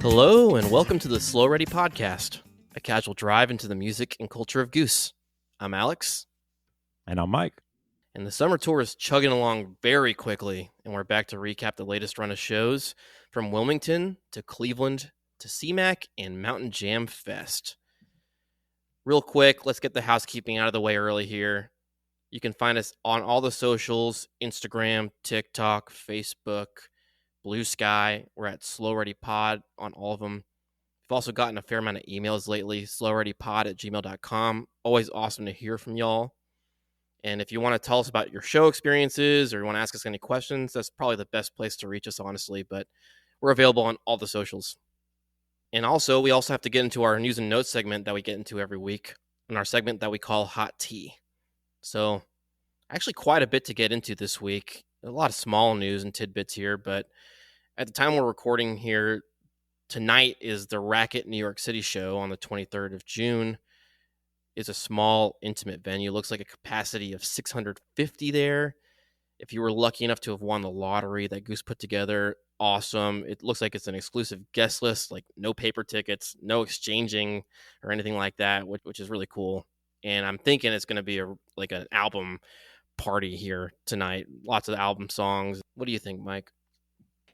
Hello, and welcome to the Slow Ready Podcast, a casual drive into the music and culture of Goose. I'm Alex. And I'm Mike. And the summer tour is chugging along very quickly, and we're back to recap the latest run of shows from Wilmington to Cleveland to CMAC and Mountain Jam Fest. Real quick, let's get the housekeeping out of the way early here. You can find us on all the socials, Instagram, TikTok, Facebook, Blue Sky. We're at Slow Ready Pod on all of them. We've also gotten a fair amount of emails lately, slowreadypod@gmail.com. Always awesome to hear from y'all. And if you want to tell us about your show experiences or you want to ask us any questions, that's probably the best place to reach us, honestly. But we're available on all the socials. And also, we also have to get into our news and notes segment that we get into every week, and our segment that we call Hot Tea. So actually quite a bit to get into this week. A lot of small news and tidbits here, but at the time we're recording here, tonight is the Racket New York City show on the 23rd of June. It's a small, intimate venue. Looks like a capacity of 650 there. If you were lucky enough to have won the lottery that Goose put together, awesome. It looks like it's an exclusive guest list, like no paper tickets, no exchanging or anything like that, which is really cool. And I'm thinking it's going to be an album party here tonight. Lots of album songs. What do you think, Mike?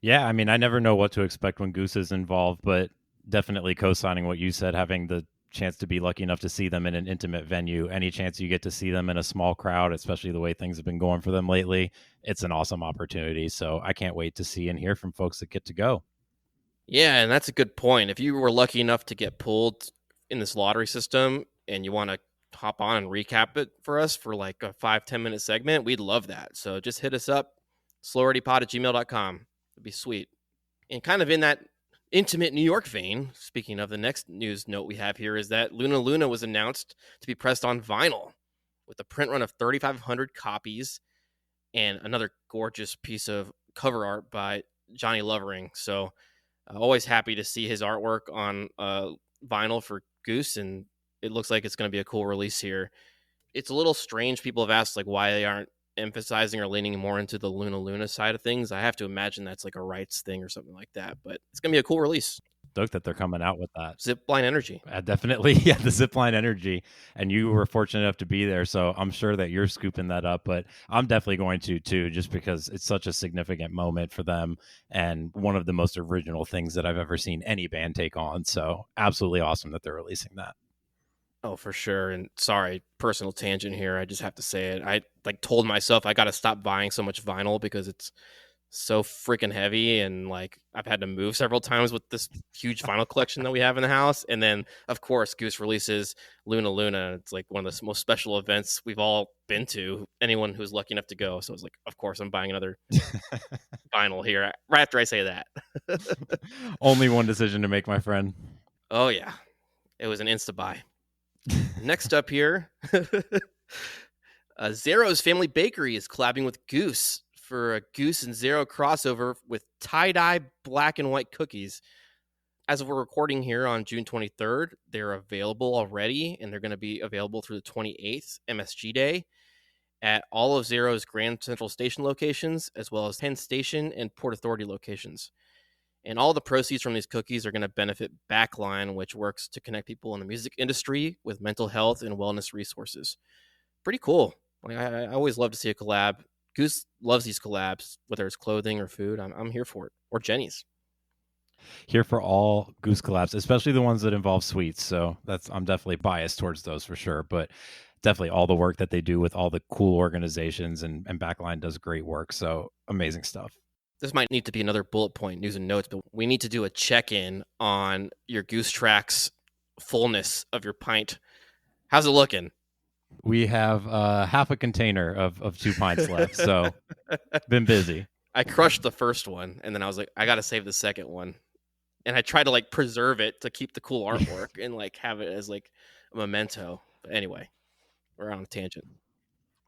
Yeah, I mean, I never know what to expect when Goose is involved, but definitely co-signing what you said, having the chance to be lucky enough to see them in an intimate venue. Any chance you get to see them in a small crowd, especially the way things have been going for them lately, it's an awesome opportunity. So I can't wait to see and hear from folks that get to go. Yeah, and that's a good point. If you were lucky enough to get pulled in this lottery system and you want to hop on and recap it for us for like a 5-10 minute segment, we'd love that. So just hit us up, slowreadypod@gmail.com. It'd be sweet. And kind of in that intimate New York vein, speaking of, the next news note we have here is that Luna Luna was announced to be pressed on vinyl with a print run of 3,500 copies and another gorgeous piece of cover art by Johnny Lovering. So always happy to see his artwork on vinyl for Goose, and it looks like it's going to be a cool release here. It's a little strange. People have asked like why they aren't emphasizing or leaning more into the Luna Luna side of things. I have to imagine that's like a rights thing or something like that, but it's going to be a cool release. Stoked that they're coming out with that. Zipline Energy. Definitely. Yeah, the Zipline Energy. And you were fortunate enough to be there, so I'm sure that you're scooping that up, but I'm definitely going to too, just because it's such a significant moment for them and one of the most original things that I've ever seen any band take on. So absolutely awesome that they're releasing that. Oh, for sure. And sorry, personal tangent here. I just have to say it. I told myself I got to stop buying so much vinyl because it's so freaking heavy. And like I've had to move several times with this huge vinyl collection that we have in the house. And then, of course, Goose releases Luna Luna. It's like one of the most special events we've all been to, anyone who's lucky enough to go. So I was like, of course, I'm buying another vinyl here right after I say that. Only one decision to make, my friend. Oh, yeah. It was an insta-buy. Next up here, Zero's Family Bakery is collabing with Goose for a Goose and Zero crossover with tie-dye black and white cookies. As we're recording here on June 23rd, they're available already, and they're going to be available through the 28th, MSG Day, at all of Zero's Grand Central Station locations, as well as Penn Station and Port Authority locations. And all the proceeds from these cookies are going to benefit Backline, which works to connect people in the music industry with mental health and wellness resources. Pretty cool. I always love to see a collab. Goose loves these collabs, whether it's clothing or food. I'm here for it. Or Jenny's. Here for all Goose collabs, especially the ones that involve sweets. So I'm definitely biased towards those for sure. But definitely all the work that they do with all the cool organizations and Backline does great work. So amazing stuff. This might need to be another bullet point, news and notes, but we need to do a check-in on your Goose Tracks fullness of your pint. How's it looking? We have half a container of 2 pints left, so been busy. I crushed the first one, and then I was like, I got to save the second one. And I tried to like preserve it to keep the cool artwork and like have it as like a memento. But anyway, we're on a tangent.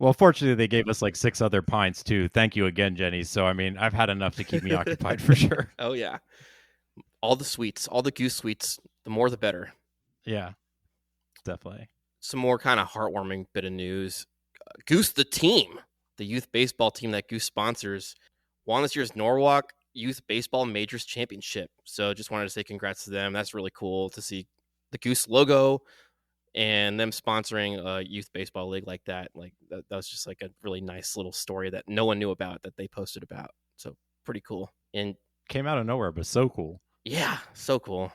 Well, fortunately, they gave us like 6 other pints, too. Thank you again, Jenny. So, I mean, I've had enough to keep me occupied for sure. Oh, yeah. All the sweets, all the Goose sweets, the more the better. Yeah, definitely. Some more kind of heartwarming bit of news. Goose the team, the youth baseball team that Goose sponsors, won this year's Norwalk Youth Baseball Majors Championship. So just wanted to say congrats to them. That's really cool to see the Goose logo and them sponsoring a youth baseball league like that. Like that was just like a really nice little story that no one knew about that they posted about. So pretty cool. And came out of nowhere, but so cool. Yeah, so cool.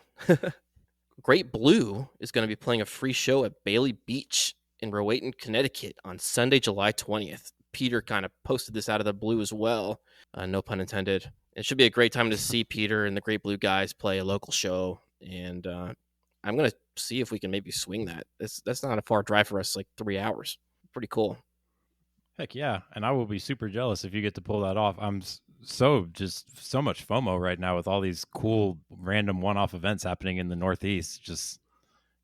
Great Blue is going to be playing a free show at Bailey Beach in Rowayton, Connecticut on Sunday, July 20th. Peter kind of posted this out of the blue as well. No pun intended. It should be a great time to see Peter and the Great Blue guys play a local show. And I'm going to see if we can maybe swing that. That's not a far drive for us, like 3 hours. Pretty cool. Heck yeah. And I will be super jealous if you get to pull that off. I'm so much FOMO right now with all these cool random one-off events happening in the Northeast. Just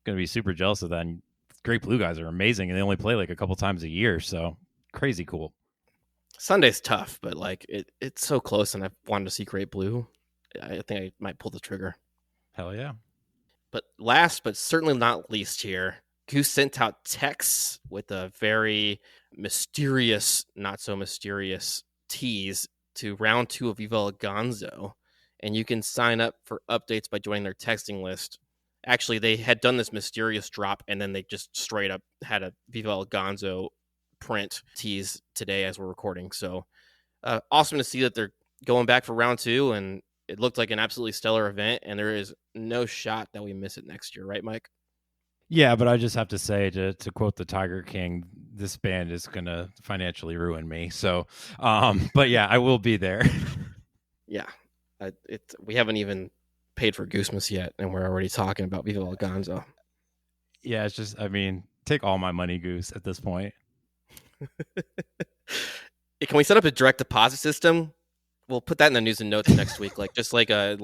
going to be super jealous of that. And Great Blue guys are amazing, and they only play like a couple times a year, so crazy cool. Sunday's tough, but like it's so close, and I wanted to see Great Blue. I think I might pull the trigger. Hell yeah. But last but certainly not least here, Goose sent out texts with a very mysterious, not so mysterious tease to round 2 of Viva El Gonzo. And you can sign up for updates by joining their texting list. Actually, they had done this mysterious drop, and then they just straight up had a Viva El Gonzo print tease today as we're recording. So awesome to see that they're going back for round 2, and it looked like an absolutely stellar event, and there is no shot that we miss it next year. Right, Mike? Yeah, but I just have to say, to quote the Tiger King, this band is going to financially ruin me. So, but yeah, I will be there. Yeah. We haven't even paid for Goosemas yet, and we're already talking about Viva El Gonzo. Yeah, it's just, I mean, take all my money, Goose, at this point. Can we set up a direct deposit system? We'll put that in the news and notes next week, like just like a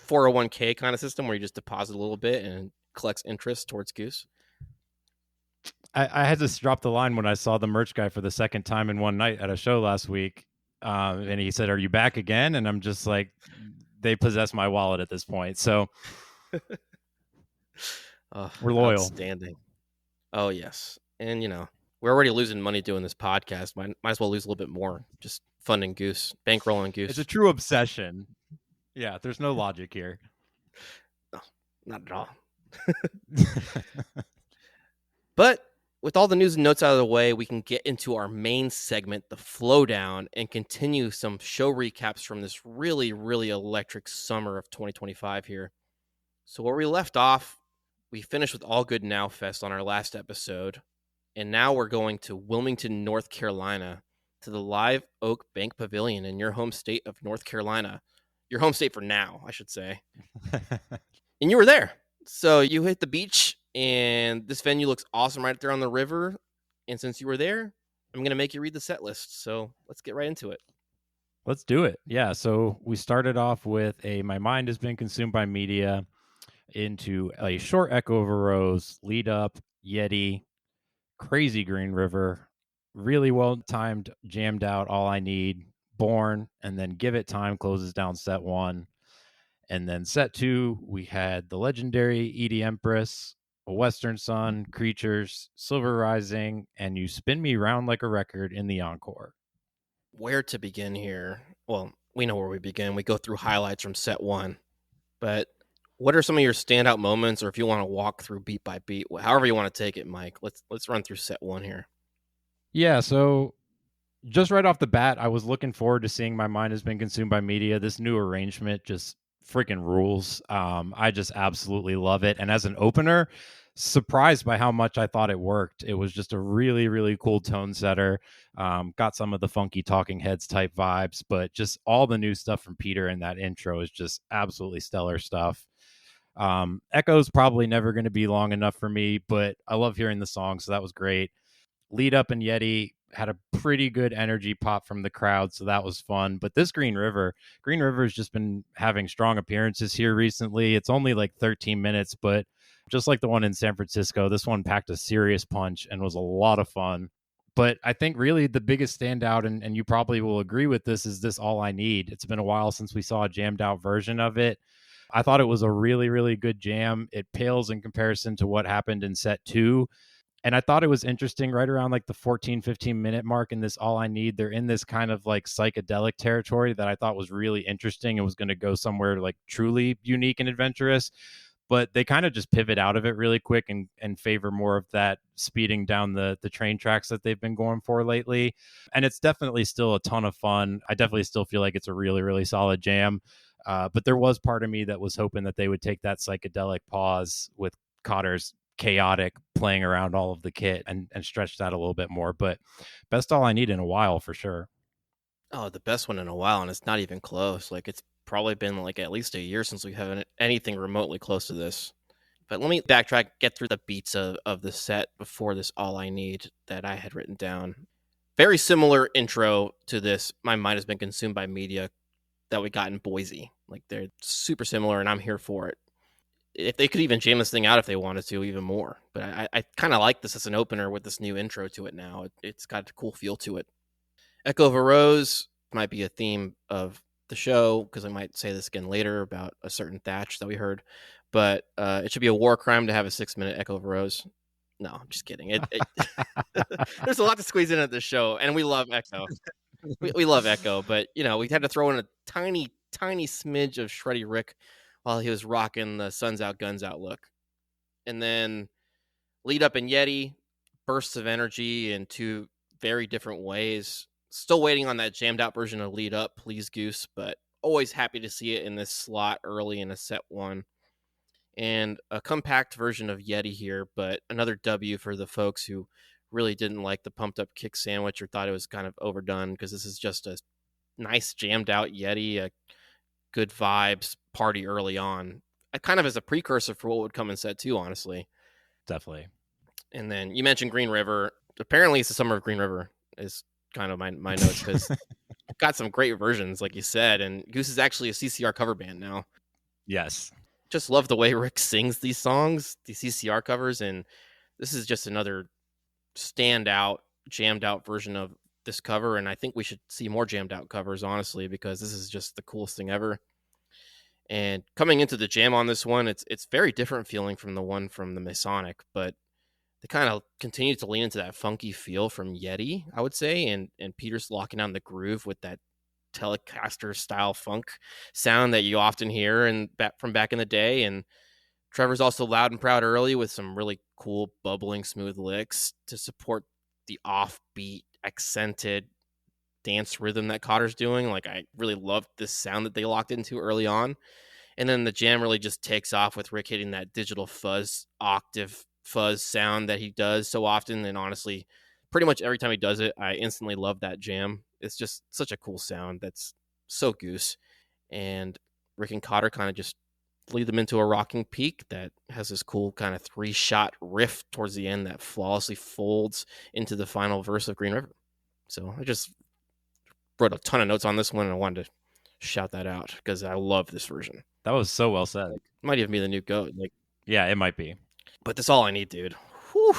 401k kind of system where you just deposit a little bit and collects interest towards Goose. I had to drop the line when I saw the merch guy for the second time in one night at a show last week. And he said, "Are you back again?" And I'm just like, they possess my wallet at this point. So we're loyal. Outstanding. Oh, yes. And, we're already losing money doing this podcast. Might as well lose a little bit more. Just funding Goose, bankrolling Goose. It's a true obsession. Yeah, there's no logic here. No, not at all. But with all the news and notes out of the way, we can get into our main segment, the Flowdown, and continue some show recaps from this really, really electric summer of 2025 here. So where we left off, we finished with All Good Now Fest on our last episode, and now we're going to Wilmington, North Carolina, to the Live Oak Bank Pavilion in your home state of North Carolina. Your home state for now, I should say. And you were there. So you hit the beach, and this venue looks awesome right there on the river. And since you were there, I'm going to make you read the set list. So let's get right into it. Let's do it. Yeah. So we started off with My Mind Has Been Consumed by Media, into a Short Echo of a Rose, Lead Up, Yeti, Crazy Green River, really well timed, Jammed Out, All I Need, Born, and then Give It Time closes down set 1. And then set 2, we had the legendary Edie Empress, A Western Sun, Creatures, Silver Rising, and You Spin Me Round Like a Record in the encore. Where to begin here? Well, we know where we begin. We go through highlights from set 1. But what are some of your standout moments, or if you want to walk through beat by beat, however you want to take it, Mike? Let's run through set 1 here. Yeah, so just right off the bat, I was looking forward to seeing My Mind Has Been Consumed by Media. This new arrangement just freaking rules. I just absolutely love it. And as an opener, surprised by how much I thought it worked. It was just a really, really cool tone setter. Got some of the funky Talking Heads type vibes, but just all the new stuff from Peter in that intro is just absolutely stellar stuff. Echo's probably never going to be long enough for me, but I love hearing the song, so that was great. Lead Up and Yeti had a pretty good energy pop from the crowd, so that was fun. But this Green River has just been having strong appearances here recently. It's only like 13 minutes, but just like the one in San Francisco, this one packed a serious punch and was a lot of fun. But I think really the biggest standout, and you probably will agree with this, is this All I Need. It's been a while since we saw a jammed out version of it. I thought it was a really, really good jam. It pales in comparison to what happened in set 2. And I thought it was interesting right around like the 14, 15-minute mark in this All I Need. They're in this kind of like psychedelic territory that I thought was really interesting and was going to go somewhere like truly unique and adventurous. But they kind of just pivot out of it really quick and favor more of that speeding down the train tracks that they've been going for lately. And it's definitely still a ton of fun. I definitely still feel like it's a really, really solid jam. But there was part of me that was hoping that they would take that psychedelic pause with Cotter's chaotic playing around all of the kit and stretch that a little bit more. But best All I Need in a while for sure. Oh, the best one in a while, and it's not even close. Like, it's probably been like at least a year since we have anything remotely close to this. But let me backtrack, get through the beats of the set before this All I Need that I had written down. Very similar intro to this. My mind has been consumed by media that we got in Boise. Like, they're super similar, and I'm here for it. If they could even jam this thing out if they wanted to, even more. But I kind of like this as an opener with this new intro to it now. It's got a cool feel to it. Echo of a Rose might be a theme of the show, because I might say this again later about a certain thatch that we heard. But it should be a war crime to have a 6-minute Echo of a Rose. No, I'm just kidding. There's a lot to squeeze in at this show, and we love Echo. We love Echo, but we had to throw in a tiny smidge of Shreddy Rick while he was rocking the Suns Out, Guns Out look. And then Lead Up and Yeti, bursts of energy in two very different ways. Still waiting on that jammed out version of Lead Up, Please Goose, but always happy to see it in this slot early in a set one. And a compact version of Yeti here, but another W for the folks who really didn't like the pumped up kick sandwich or thought it was kind of overdone, because this is just a nice jammed out Yeti, a good vibes party early on. Kind of as a precursor for what would come in set two, honestly. Definitely. And then you mentioned Green River. Apparently it's the summer of Green River is kind of my notes, because got some great versions, like you said, and Goose is actually a CCR cover band now. Yes. Just love the way Rick sings these songs, the CCR covers, and this is just another standout, jammed out version of this cover, and I think we should see more jammed out covers, honestly, because this is just the coolest thing ever. And coming into the jam on this one, it's very different feeling from the one from the Masonic, but they kind of continue to lean into that funky feel from Yeti, I would say, and Peter's locking down the groove with that Telecaster style funk sound that you often hear from back in the day. And Trevor's also loud and proud early with some really cool bubbling smooth licks to support the offbeat accented dance rhythm that Cotter's doing. Like, I really loved this sound that they locked into early on. And then the jam really just takes off with Rick hitting that digital fuzz octave fuzz sound that he does so often. And honestly, pretty much every time he does it, I instantly love that jam. It's just such a cool sound that's so Goose. And Rick and Cotter kind of just lead them into a rocking peak that has this cool kind of 3-shot riff towards the end that flawlessly folds into the final verse of Green River. So I just wrote a ton of notes on this one, and I wanted to shout that out because I love this version. That was so well said. It might even be the new GOAT. Yeah, it might be. But that's All I Need, dude. Whew.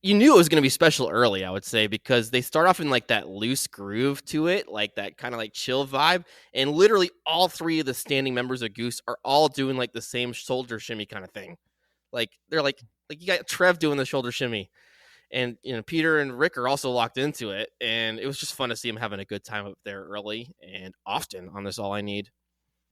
You knew it was going to be special early, I would say, because they start off in like that loose groove to it, like that kind of like chill vibe. And literally all three of the standing members of Goose are all doing like the same shoulder shimmy kind of thing. Like they're like you got Trev doing the shoulder shimmy. And, Peter and Rick are also locked into it. And it was just fun to see them having a good time up there early and often on this All I Need.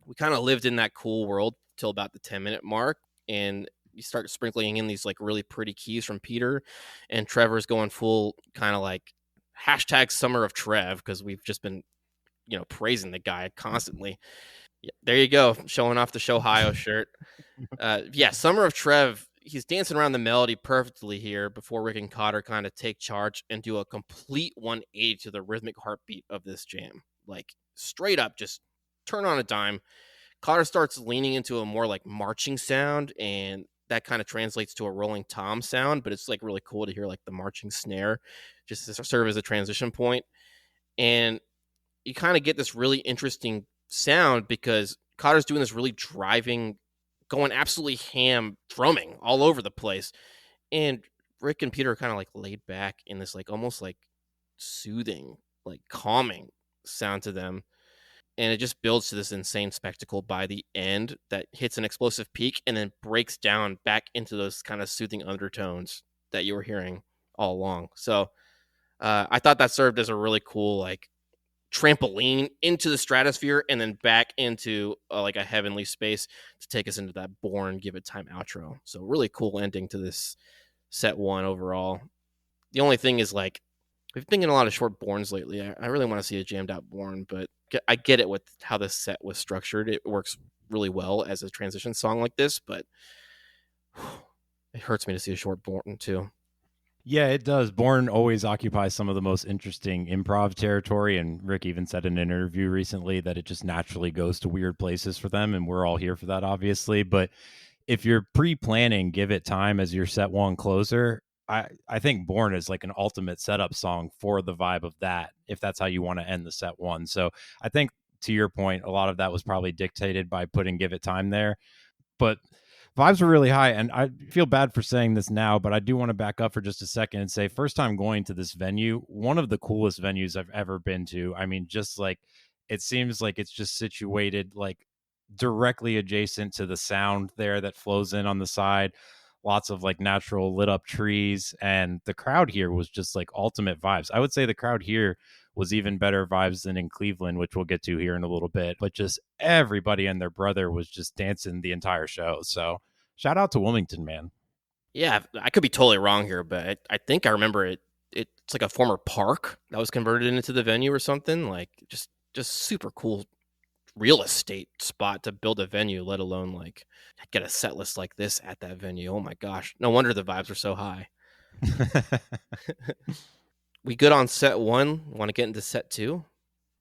We kind of lived in that cool world till about the 10-minute mark. And you start sprinkling in these like really pretty keys from Peter, and Trevor's going full kind of like hashtag summer of Trev, because we've just been, praising the guy constantly. Yeah, there you go. Showing off the Shohio shirt. Summer of Trev. He's dancing around the melody perfectly here before Rick and Cotter kind of take charge and do a complete 180 to the rhythmic heartbeat of this jam. Like straight up, just turn on a dime. Cotter starts leaning into a more like marching sound, and that kind of translates to a rolling tom sound, but it's like really cool to hear like the marching snare just to serve as a transition point. And you kind of get this really interesting sound because Cotter's doing this really driving, going absolutely ham drumming all over the place. And Rick and Peter are kind of like laid back in this like almost like soothing, like calming sound to them. And it just builds to this insane spectacle by the end that hits an explosive peak and then breaks down back into those kind of soothing undertones. that you were hearing all along. So I thought that served as a really cool like trampoline into the stratosphere and then back into like a heavenly space to take us into that Born Give It Time outro. So really cool ending to this set 1 overall. The only thing is like we've been getting a lot of short Borns lately. I really want to see a jammed out Born, but I get it with how this set was structured. It works really well as a transition song like this, but it hurts me to see a short Born too. Yeah, it does. Bourne always occupies some of the most interesting improv territory, and Rick even said in an interview recently that it just naturally goes to weird places for them, and we're all here for that, obviously. But if you're pre-planning Give It Time as your set 1 closer, I think Bourne is like an ultimate setup song for the vibe of that, if that's how you want to end the set 1. So I think, to your point, a lot of that was probably dictated by putting Give It Time there. But vibes were really high, and I feel bad for saying this now, but I do want to back up for just a second and say, first time going to this venue, one of the coolest venues I've ever been to. I mean, just like it seems like it's just situated like directly adjacent to the sound there that flows in on the side. Lots of like natural lit up trees, and the crowd here was just like ultimate vibes. I would say the crowd here was even better vibes than in Cleveland, which we'll get to here in a little bit. But just everybody and their brother was just dancing the entire show. So shout out to Wilmington, man. Yeah, I could be totally wrong here, but I think I remember it. It's like a former park that was converted into the venue or something. Like just super cool real estate spot to build a venue, let alone like get a set list like this at that venue. Oh my gosh, no wonder the vibes are so high. We good on set 1? Want to get into set 2?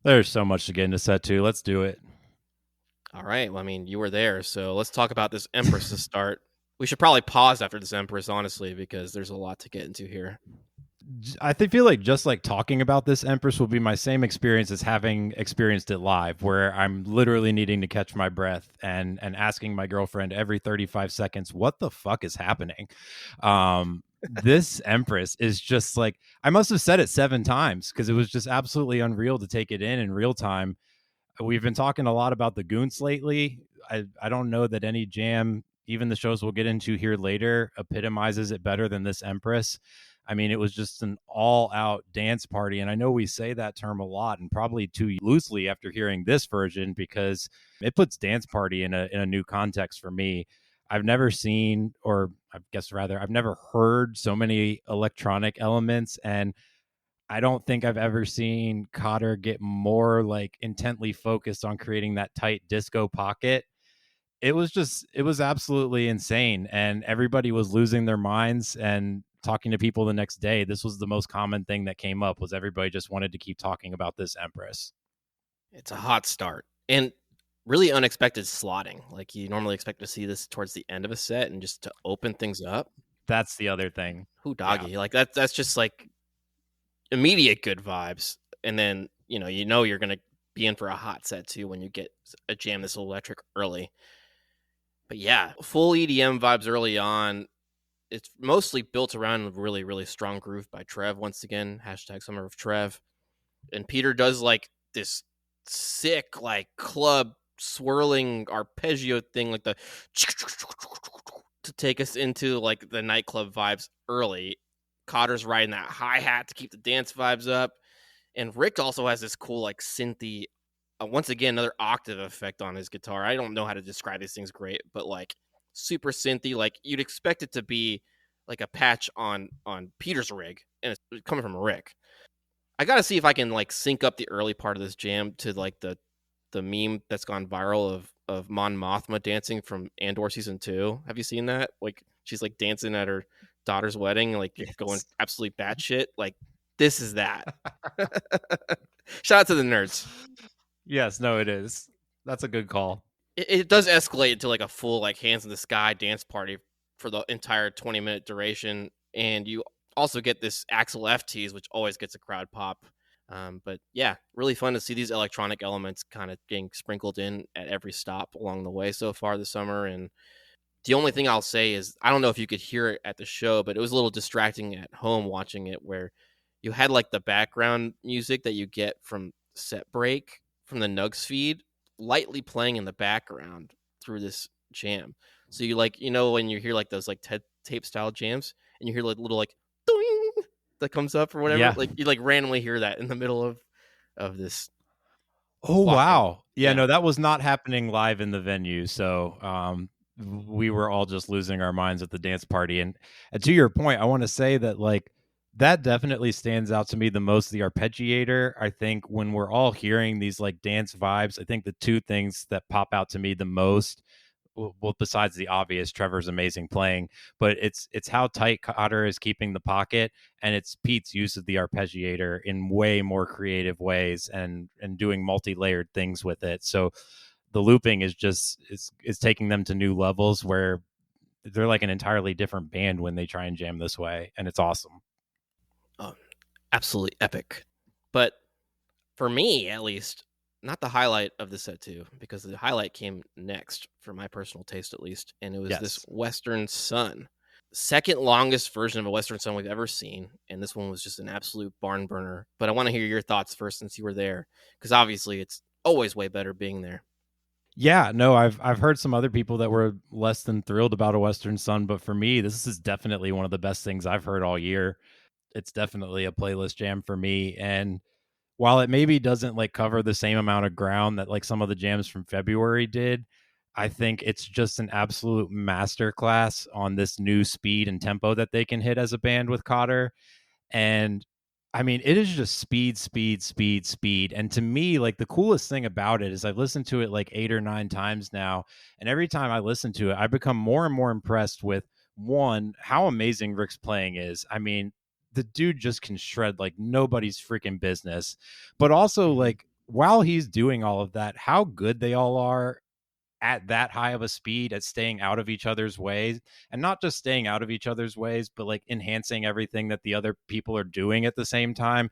There's so much to get into set 2. Let's do it. All right. Well, I mean, you were there, so let's talk about this Empress to start. We should probably pause after this Empress, honestly, because there's a lot to get into here. I feel like just like talking about this Empress will be my same experience as having experienced it live, where I'm literally needing to catch my breath and asking my girlfriend every 35 seconds, what the fuck is happening? This Empress is just like, I must have said it 7 times because it was just absolutely unreal to take it in real time. We've been talking a lot about the Goons lately. I don't know that any jam, even the shows we'll get into here later, epitomizes it better than this Empress. I mean, it was just an all-out dance party, and I know we say that term a lot, and probably too loosely after hearing this version, because it puts dance party in a new context for me. I've never seen, or I guess rather, I've never heard so many electronic elements, and I don't think I've ever seen Cotter get more like intently focused on creating that tight disco pocket. It was absolutely insane, and everybody was losing their minds and talking to people the next day. This was the most common thing that came up, was everybody just wanted to keep talking about this Empress. It's a hot start and really unexpected slotting. Like you normally expect to see this towards the end of a set and just to open things up. That's the other thing. Who doggy? Yeah. Like that's just like immediate good vibes. And then, you're going to be in for a hot set too when you get a jam this electric early. But yeah, full EDM vibes early on. It's mostly built around a really, really strong groove by Trev. Once again, hashtag Summer of Trev. And Peter does like this sick, like club swirling arpeggio thing, like the to take us into like the nightclub vibes early. Cotter's riding that hi-hat to keep the dance vibes up. And Rick also has this cool, like, synthy, once again, another octave effect on his guitar. I don't know how to describe these things great, but, like, super synthy. Like, you'd expect it to be, like, a patch on Peter's rig, and it's coming from Rick. I got to see if I can, like, sync up the early part of this jam to, like, the meme that's gone viral of Mon Mothma dancing from Andor Season 2. Have you seen that? Like, she's, like, dancing at her daughter's wedding, like, yes. Going absolutely batshit. Like, this is that. Shout out to the nerds. Yes, no, it is. That's a good call. It does escalate into like a full like hands in the sky dance party for the entire 20-minute duration, and you also get this Axel F tease, which always gets a crowd pop. But yeah, really fun to see these electronic elements kind of getting sprinkled in at every stop along the way so far this summer. And the only thing I'll say is, I don't know if you could hear it at the show, but it was a little distracting at home watching it, where you had like the background music that you get from set break from the Nugs feed lightly playing in the background through this jam. So you like, when you hear like those like TED tape style jams, and you hear like little like doing that comes up or whatever. Yeah. Like you like randomly hear that in the middle of this Oh walking. wow. Yeah, Yeah. no, that was not happening live in the venue. So we were all just losing our minds at the dance party. And to your point, I want to say that like that definitely stands out to me the most, the arpeggiator. I think when we're all hearing these like dance vibes, I think the two things that pop out to me the most, well, besides the obvious, Trevor's amazing playing, but it's how tight Cotter is keeping the pocket, and it's Pete's use of the arpeggiator in way more creative ways and doing multi-layered things with it. So the looping is just it's taking them to new levels where they're like an entirely different band when they try and jam this way, and it's awesome. Oh, absolutely epic. But for me, at least, not the highlight of the set too, because the highlight came next for my personal taste, at least, and it was this Yes. Western Sun, second longest version of a Western Sun we've ever seen, and this one was just an absolute barn burner. But I want to hear your thoughts first, since you were there, because obviously it's always way better being there. Yeah, no, I've heard some other people that were less than thrilled about a Western Sun, but for me, this is definitely one of the best things I've heard all year. It's definitely a playlist jam for me. And while it maybe doesn't like cover the same amount of ground that like some of the jams from February did, I think it's just an absolute masterclass on this new speed and tempo that they can hit as a band with Cotter. And I mean, it is just speed, speed, speed, speed. And to me, like the coolest thing about it is I've listened to it like 8 or 9 times now. And every time I listen to it, I become more and more impressed with one, how amazing Rick's playing is. I mean, the dude just can shred like nobody's freaking business. But also, Mm-hmm. like, while he's doing all of that, how good they all are at that high of a speed at staying out of each other's ways, and not just staying out of each other's ways, but like enhancing everything that the other people are doing at the same time.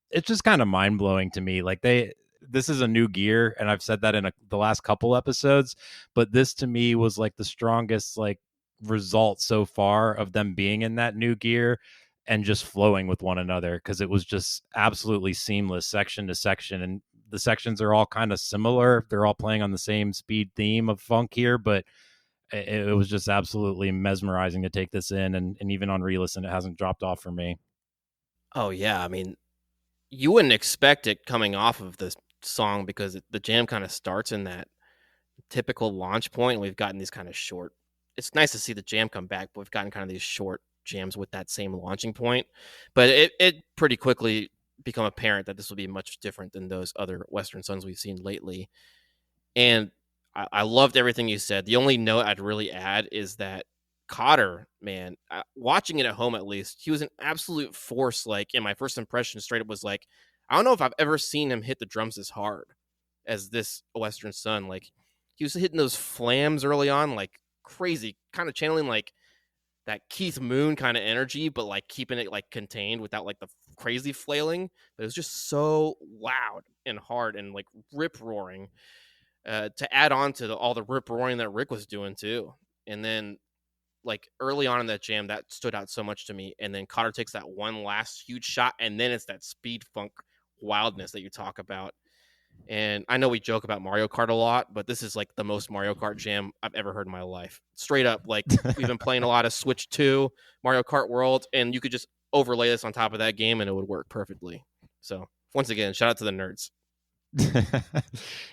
It's just kind of mind-blowing to me. Like this is a new gear, and I've said that in the last couple episodes, but this to me was like the strongest like result so far of them being in that new gear and just flowing with one another, because it was just absolutely seamless section to section. And the sections are all kind of similar. They're all playing on the same speed theme of funk here, but it was just absolutely mesmerizing to take this in. And even on re-listen, it hasn't dropped off for me. Oh yeah, I mean, you wouldn't expect it coming off of this song because the jam kind of starts in that typical launch point. And we've gotten these kind of short. It's nice to see the jam come back, but we've gotten kind of these short jams with that same launching point. But it pretty quickly become apparent that this will be much different than those other Western Suns we've seen lately. And I loved everything you said. The only note I'd really add is that Cotter, man, watching it at home at least, he was an absolute force. Like in my first impression, straight up was like, I don't know if I've ever seen him hit the drums as hard as this Western Sun. Like he was hitting those flams early on, like crazy, kind of channeling like that Keith Moon kind of energy, but like keeping it like contained without like the crazy flailing. But it was just so loud and hard and like rip roaring. To add on to all the rip roaring that Rick was doing too. And then like early on in that jam, that stood out so much to me. And then Cotter takes that one last huge shot, and then it's that speed funk wildness that you talk about. And I know we joke about Mario Kart a lot, but this is like the most Mario Kart jam I've ever heard in my life. Straight up, like we've been playing a lot of Switch 2, Mario Kart World, and you could just overlay this on top of that game and it would work perfectly. So once again, shout out to the nerds.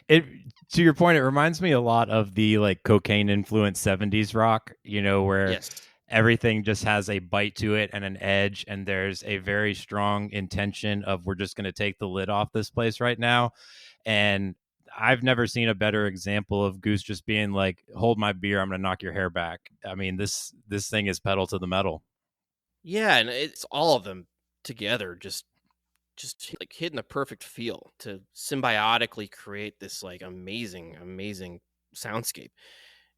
It, to your point, it reminds me a lot of the like cocaine influenced 70s rock, where Yes. everything just has a bite to it and an edge, and there's a very strong intention of we're just going to take the lid off this place right now. And I've never seen a better example of Goose just being like, hold my beer, I'm going to knock your hair back. I mean, this thing is pedal to the metal. Yeah, and it's all of them together, just like hitting the perfect feel to symbiotically create this like amazing soundscape.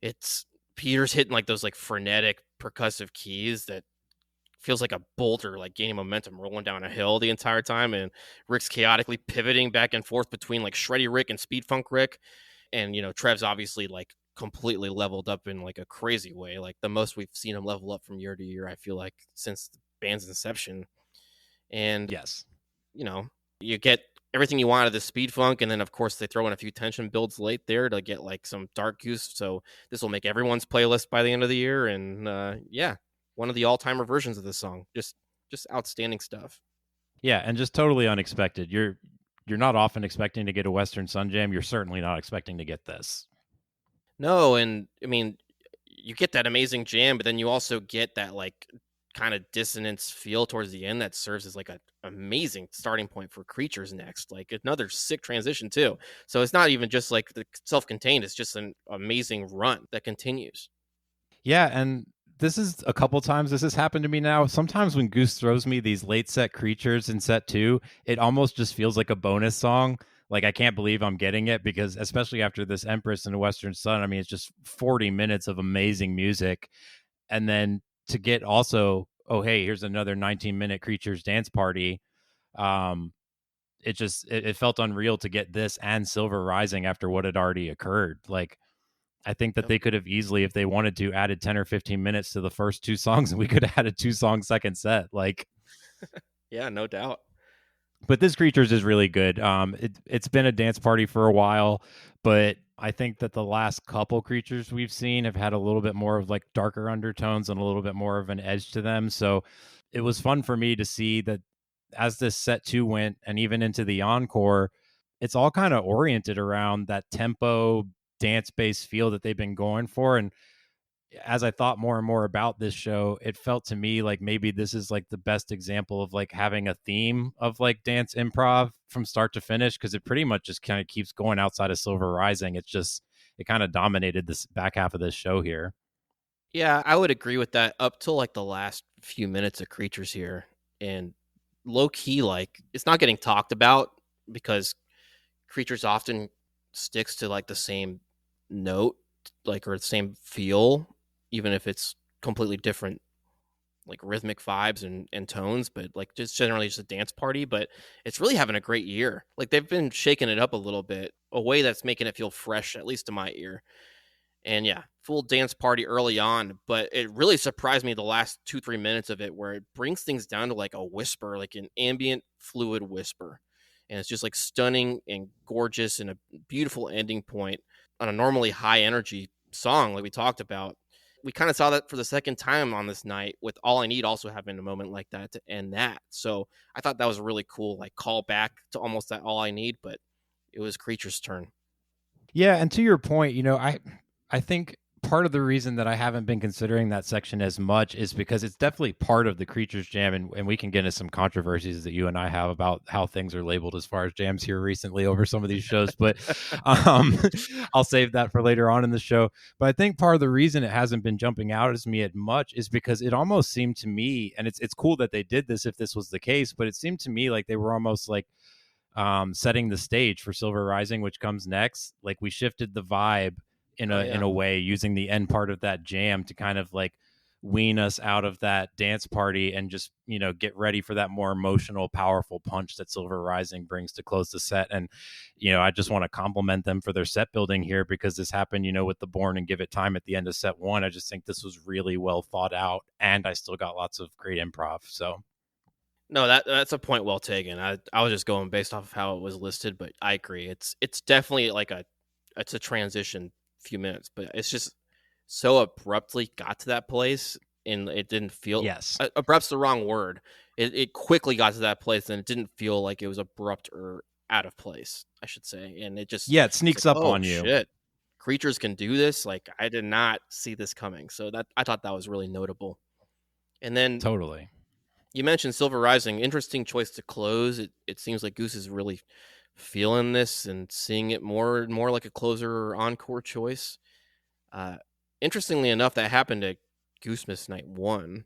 It's Peter's hitting like those like frenetic percussive keys that feels like a boulder like gaining momentum rolling down a hill the entire time, and Rick's chaotically pivoting back and forth between like shreddy Rick and speed funk Rick. And Trev's obviously like completely leveled up in like a crazy way, like the most we've seen him level up from year to year, I feel like, since the band's inception. And Yes. you know, you get everything you want out of the speed funk, and then of course they throw in a few tension builds late there to get like some dark goose. So this will make everyone's playlist by the end of the year, and yeah. one of the all-timer versions of this song. Just outstanding stuff. Yeah, and just totally unexpected. You're not often expecting to get a Western Sun Jam. You're certainly not expecting to get this. No, and I mean, you get that amazing jam, but then you also get that like kind of dissonance feel towards the end that serves as like a amazing starting point for Creatures next. Like another sick transition too. So it's not even just like the self-contained, it's just an amazing run that continues. Yeah, and this is a couple times this has happened to me now. Sometimes when Goose throws me these late set creatures in set 2, it almost just feels like a bonus song. Like I can't believe I'm getting it because especially after this Empress and Western Sun, I mean it's just 40 minutes of amazing music. And then to get also, oh hey, here's another 19-minute Creatures dance party. Um it felt unreal to get this and Silver Rising after what had already occurred. Like I think that Yep. they could have easily, if they wanted to, added 10 or 15 minutes to the first 2 songs, and we could have had a 2-song second set. Like, Yeah, no doubt. but this Creatures is really good. It's been a dance party for a while, but I think that the last couple Creatures we've seen have had a little bit more of like darker undertones and a little bit more of an edge to them. So it was fun for me to see that as this set 2 went and even into the encore, it's all kind of oriented around that tempo dance based feel that they've been going for. And as I thought more and more about this show, it felt to me like maybe this is like the best example of like having a theme of like dance improv from start to finish, because it pretty much just kind of keeps going outside of Silver Rising. It's just, it kind of dominated this back half of this show here. Yeah, I would agree with that up till like the last few minutes of Creatures here. And low key, like it's not getting talked about because Creatures often sticks to like the same note, like or the same feel, even if it's completely different like rhythmic vibes and tones, but like just generally just a dance party. But it's really having a great year. Like they've been shaking it up a little bit, a way that's making it feel fresh, at least to my ear. And yeah, full dance party early on, but it really surprised me the last 2-3 minutes of it, where it brings things down to like a whisper, like an ambient fluid whisper. And it's just like stunning and gorgeous and a beautiful ending point on a normally high energy song, like we talked about. We kind of saw that for the second time on this night, with All I Need also having a moment like that to end that. So I thought that was a really cool, like call back to almost that All I Need, but it was Creature's turn. Yeah, and to your point, I think part of the reason that I haven't been considering that section as much is because it's definitely part of the Creatures Jam, and we can get into some controversies that you and I have about how things are labeled as far as jams here recently over some of these shows, but um, I'll save that for later on in the show. But I think part of the reason it hasn't been jumping out as me as much is because it almost seemed to me, and it's cool that they did this if this was the case, but it seemed to me like they were almost like setting the stage for Silver Rising, which comes next. Like we shifted the vibe in Oh, a yeah. way using the end part of that jam to kind of like wean us out of that dance party and just get ready for that more emotional, powerful punch that Silver Rising brings to close the set. And I just want to compliment them for their set building here, because this happened with the Born and Give It Time at the end of set 1. I just think this was really well thought out, and I still got lots of great improv. So No, that's a point well taken. I was just going based off of how it was listed, but I agree. It's definitely like it's a transition few minutes, but it's just so abruptly got to that place, and it didn't feel yes. abrupt's the wrong word. It quickly got to that place, and it didn't feel like it was abrupt or out of place, I should say. And it just Yeah, it it's like, sneaks up oh on you. shit, Creatures can do this. Like I did not see this coming. So that I thought that was really notable. And then Totally. you mentioned Silver Rising. Interesting choice to close. It seems like Goose is really feeling this and seeing it more and more like a closer or encore choice. Uh, Interestingly enough, that happened at Goosemas Night 1,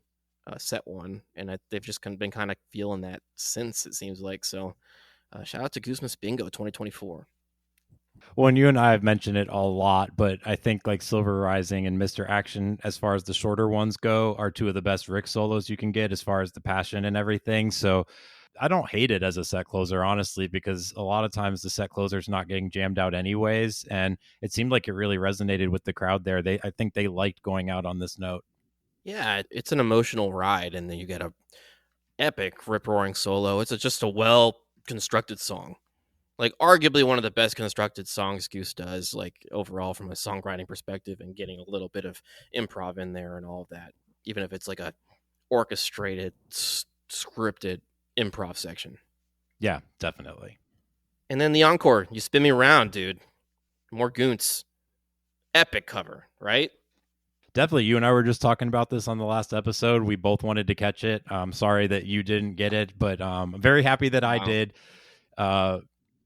set 1, and they've just been kind of feeling that since, it seems like. So shout out to Goosemas Bingo 2024. Well, and you and I have mentioned it a lot, but I think like Silver Rising and Mr. Action, as far as the shorter ones go, are two of the best Rick solos you can get as far as the passion and everything. So I don't hate it as a set closer, honestly, because a lot of times the set closer is not getting jammed out anyways. And it seemed like it really resonated with the crowd there. I think they liked going out on this note. Yeah, it's an emotional ride, and then you get a epic rip roaring solo. It's just a well constructed song, like arguably one of the best constructed songs Goose does, like overall from a songwriting perspective, and getting a little bit of improv in there and all of that. even if it's like a orchestrated, scripted improv section. Yeah, definitely. And then the encore, You Spin Me Around, dude. More goons. Epic cover, right? Definitely. You and I were just talking about this on the last episode. We both wanted to catch it. I'm sorry that you didn't get it, but I'm very happy that I did.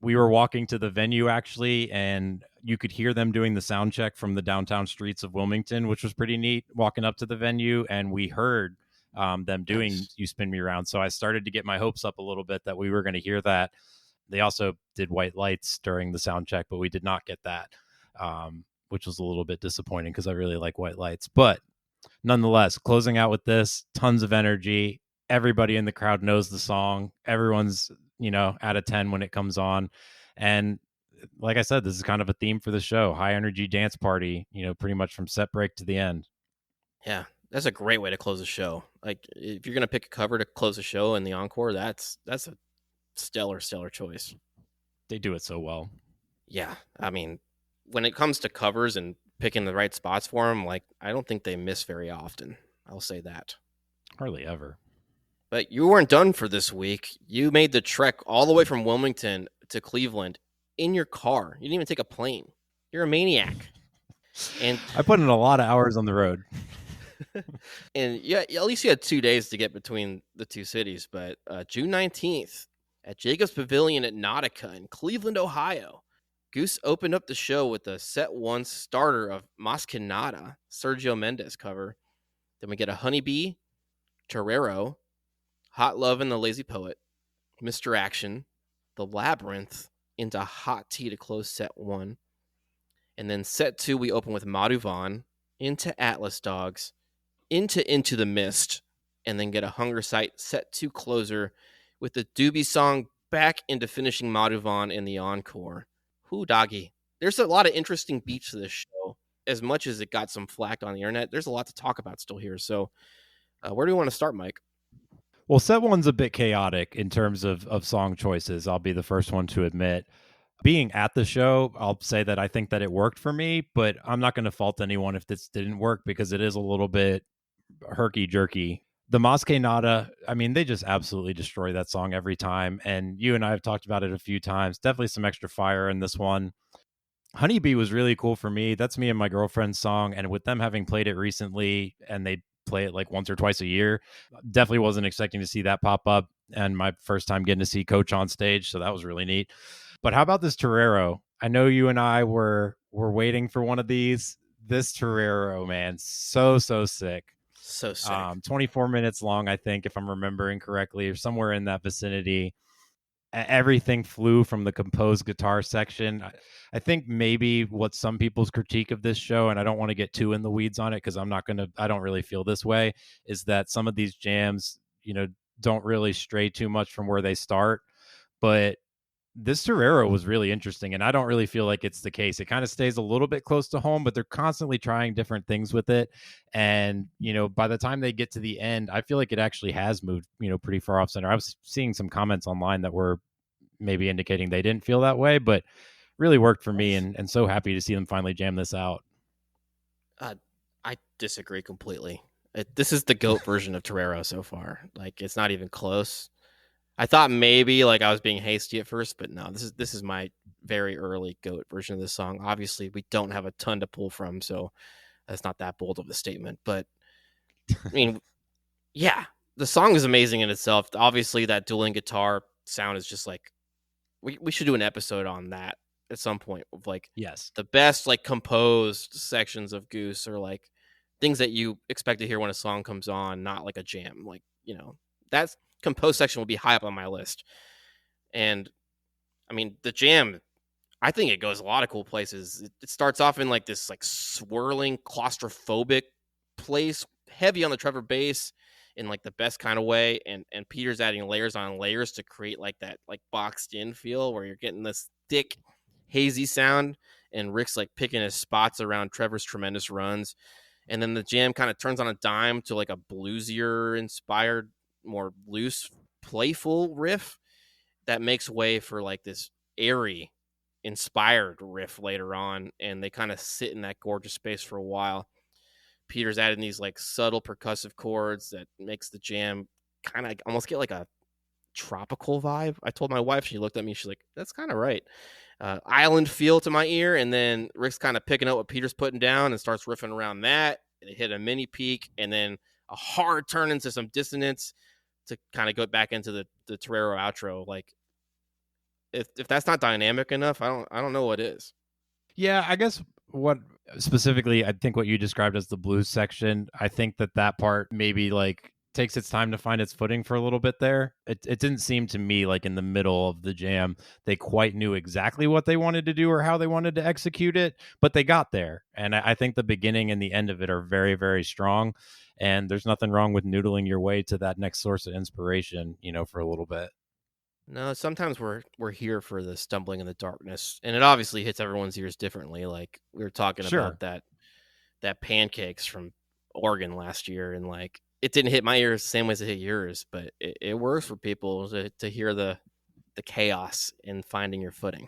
We were walking to the venue actually, and you could hear them doing the sound check from the downtown streets of Wilmington, which was pretty neat. Walking up to the venue, and we heard them doing Nice. You Spin Me Around. So I started to get my hopes up a little bit that we were going to hear that. They also did White Lights during the sound check, but we did not get that, which was a little bit disappointing because I really like White Lights. But nonetheless, closing out with this, tons of energy. Everybody in the crowd knows the song. Everyone's, out of 10 when it comes on. And like I said, this is kind of a theme for the show. High energy dance party, pretty much from set break to the end. Yeah, that's a great way to close a show. Like, if you're going to pick a cover to close a show in the encore, that's a stellar choice. They do it so well. Yeah, I mean, when it comes to covers and picking the right spots for them, like, I don't think they miss very often. I'll say that. Hardly ever. But you weren't done for this week. You made the trek all the way from Wilmington to Cleveland in your car. You didn't even take a plane. You're a maniac. And I put in a lot of hours on the road. And yeah, at least you had 2 days to get between the two cities. But June 19th at Jacobs Pavilion at Nautica in Cleveland, Ohio, Goose opened up the show with the set one starter of Mas Que Nada, Sergio Mendes cover. Then we get a Honeybee, Torero, Hot Love and the Lazy Poet, Mr. Action, The Labyrinth, into Hot Tea to close set one. And then set two, we open with Madhuvan, into Atlas Dogs, into the Mist, and then get a Hunger Sight set two closer with the Doobie song back into finishing Madhuvan in the encore. Whoo, doggy. There's a lot of interesting beats to this show. As much as it got some flack on the internet, there's a lot to talk about still here. So where do you want to start, Mike? Well, set one's a bit chaotic in terms of song choices. I'll be the first one to admit. Being at the show, I'll say that I think that it worked for me, but I'm not going to fault anyone if this didn't work because it is a little bit herky-jerky. The Mas Que Nada, I mean, they just absolutely destroy that song every time. And you and I have talked about it a few times. Definitely some extra fire in this one. Honeybee was really cool for me. That's me and my girlfriend's song. And with them having played it recently and they play it like once or twice a year, definitely wasn't expecting to see that pop up. And my first time getting to see Coach on stage. So that was really neat. But how about this Torero? I know you and I were waiting for one of these. This Torero, man, so sick. So sick. 24 minutes long, I think, if I'm remembering correctly, or somewhere in that vicinity. Everything flew from the composed guitar section. I think maybe what some people's critique of this show, and I don't want to get too in the weeds on it because I don't really feel this way, is that some of these jams, don't really stray too much from where they start. But this Torero was really interesting, and I don't really feel like it's the case. It kind of stays a little bit close to home, but they're constantly trying different things with it. And, by the time they get to the end, I feel like it actually has moved, pretty far off center. I was seeing some comments online that were maybe indicating they didn't feel that way, but really worked for me, and so happy to see them finally jam this out. I disagree completely. This is the GOAT version of Torero so far. Like, it's not even close. I thought maybe like I was being hasty at first, but no, this is my very early GOAT version of this song. Obviously, we don't have a ton to pull from, so that's not that bold of a statement. But I mean, yeah, the song is amazing in itself. Obviously, that dueling guitar sound is just like we should do an episode on that at some point of like Yes, the best like composed sections of Goose, or like things that you expect to hear when a song comes on, not like a jam. Like, that's composed section will be high up on my list. And I mean, the jam, I think it goes a lot of cool places. It starts off in like this like swirling claustrophobic place, heavy on the Trevor bass in like the best kind of way, and Peter's adding layers on layers to create like that like boxed in feel where you're getting this thick hazy sound, and Rick's like picking his spots around Trevor's tremendous runs. And then the jam kind of turns on a dime to like a bluesier inspired, more loose, playful riff that makes way for like this airy, inspired riff later on. And they kind of sit in that gorgeous space for a while. Peter's adding these like subtle percussive chords that makes the jam kind of almost get like a tropical vibe. I told my wife, she looked at me, she's like, that's kind of right. Island feel to my ear, and then Rick's kind of picking up what Peter's putting down and starts riffing around that, and it hit a mini peak, and then a hard turn into some dissonance to kind of go back into the Torero outro. Like, if that's not dynamic enough, I don't know what is. Yeah, I guess what specifically, I think what you described as the blues section, I think that part maybe like takes its time to find its footing for a little bit there. It didn't seem to me like in the middle of the jam they quite knew exactly what they wanted to do or how they wanted to execute it, but they got there. And I think the beginning and the end of it are very, very strong. And there's nothing wrong with noodling your way to that next source of inspiration, for a little bit. No, sometimes we're here for the stumbling in the darkness, and it obviously hits everyone's ears differently. Like we were talking Sure. about that pancakes from Oregon last year, and like it didn't hit my ears the same way as it hit yours, but it works for people to hear the chaos and finding your footing.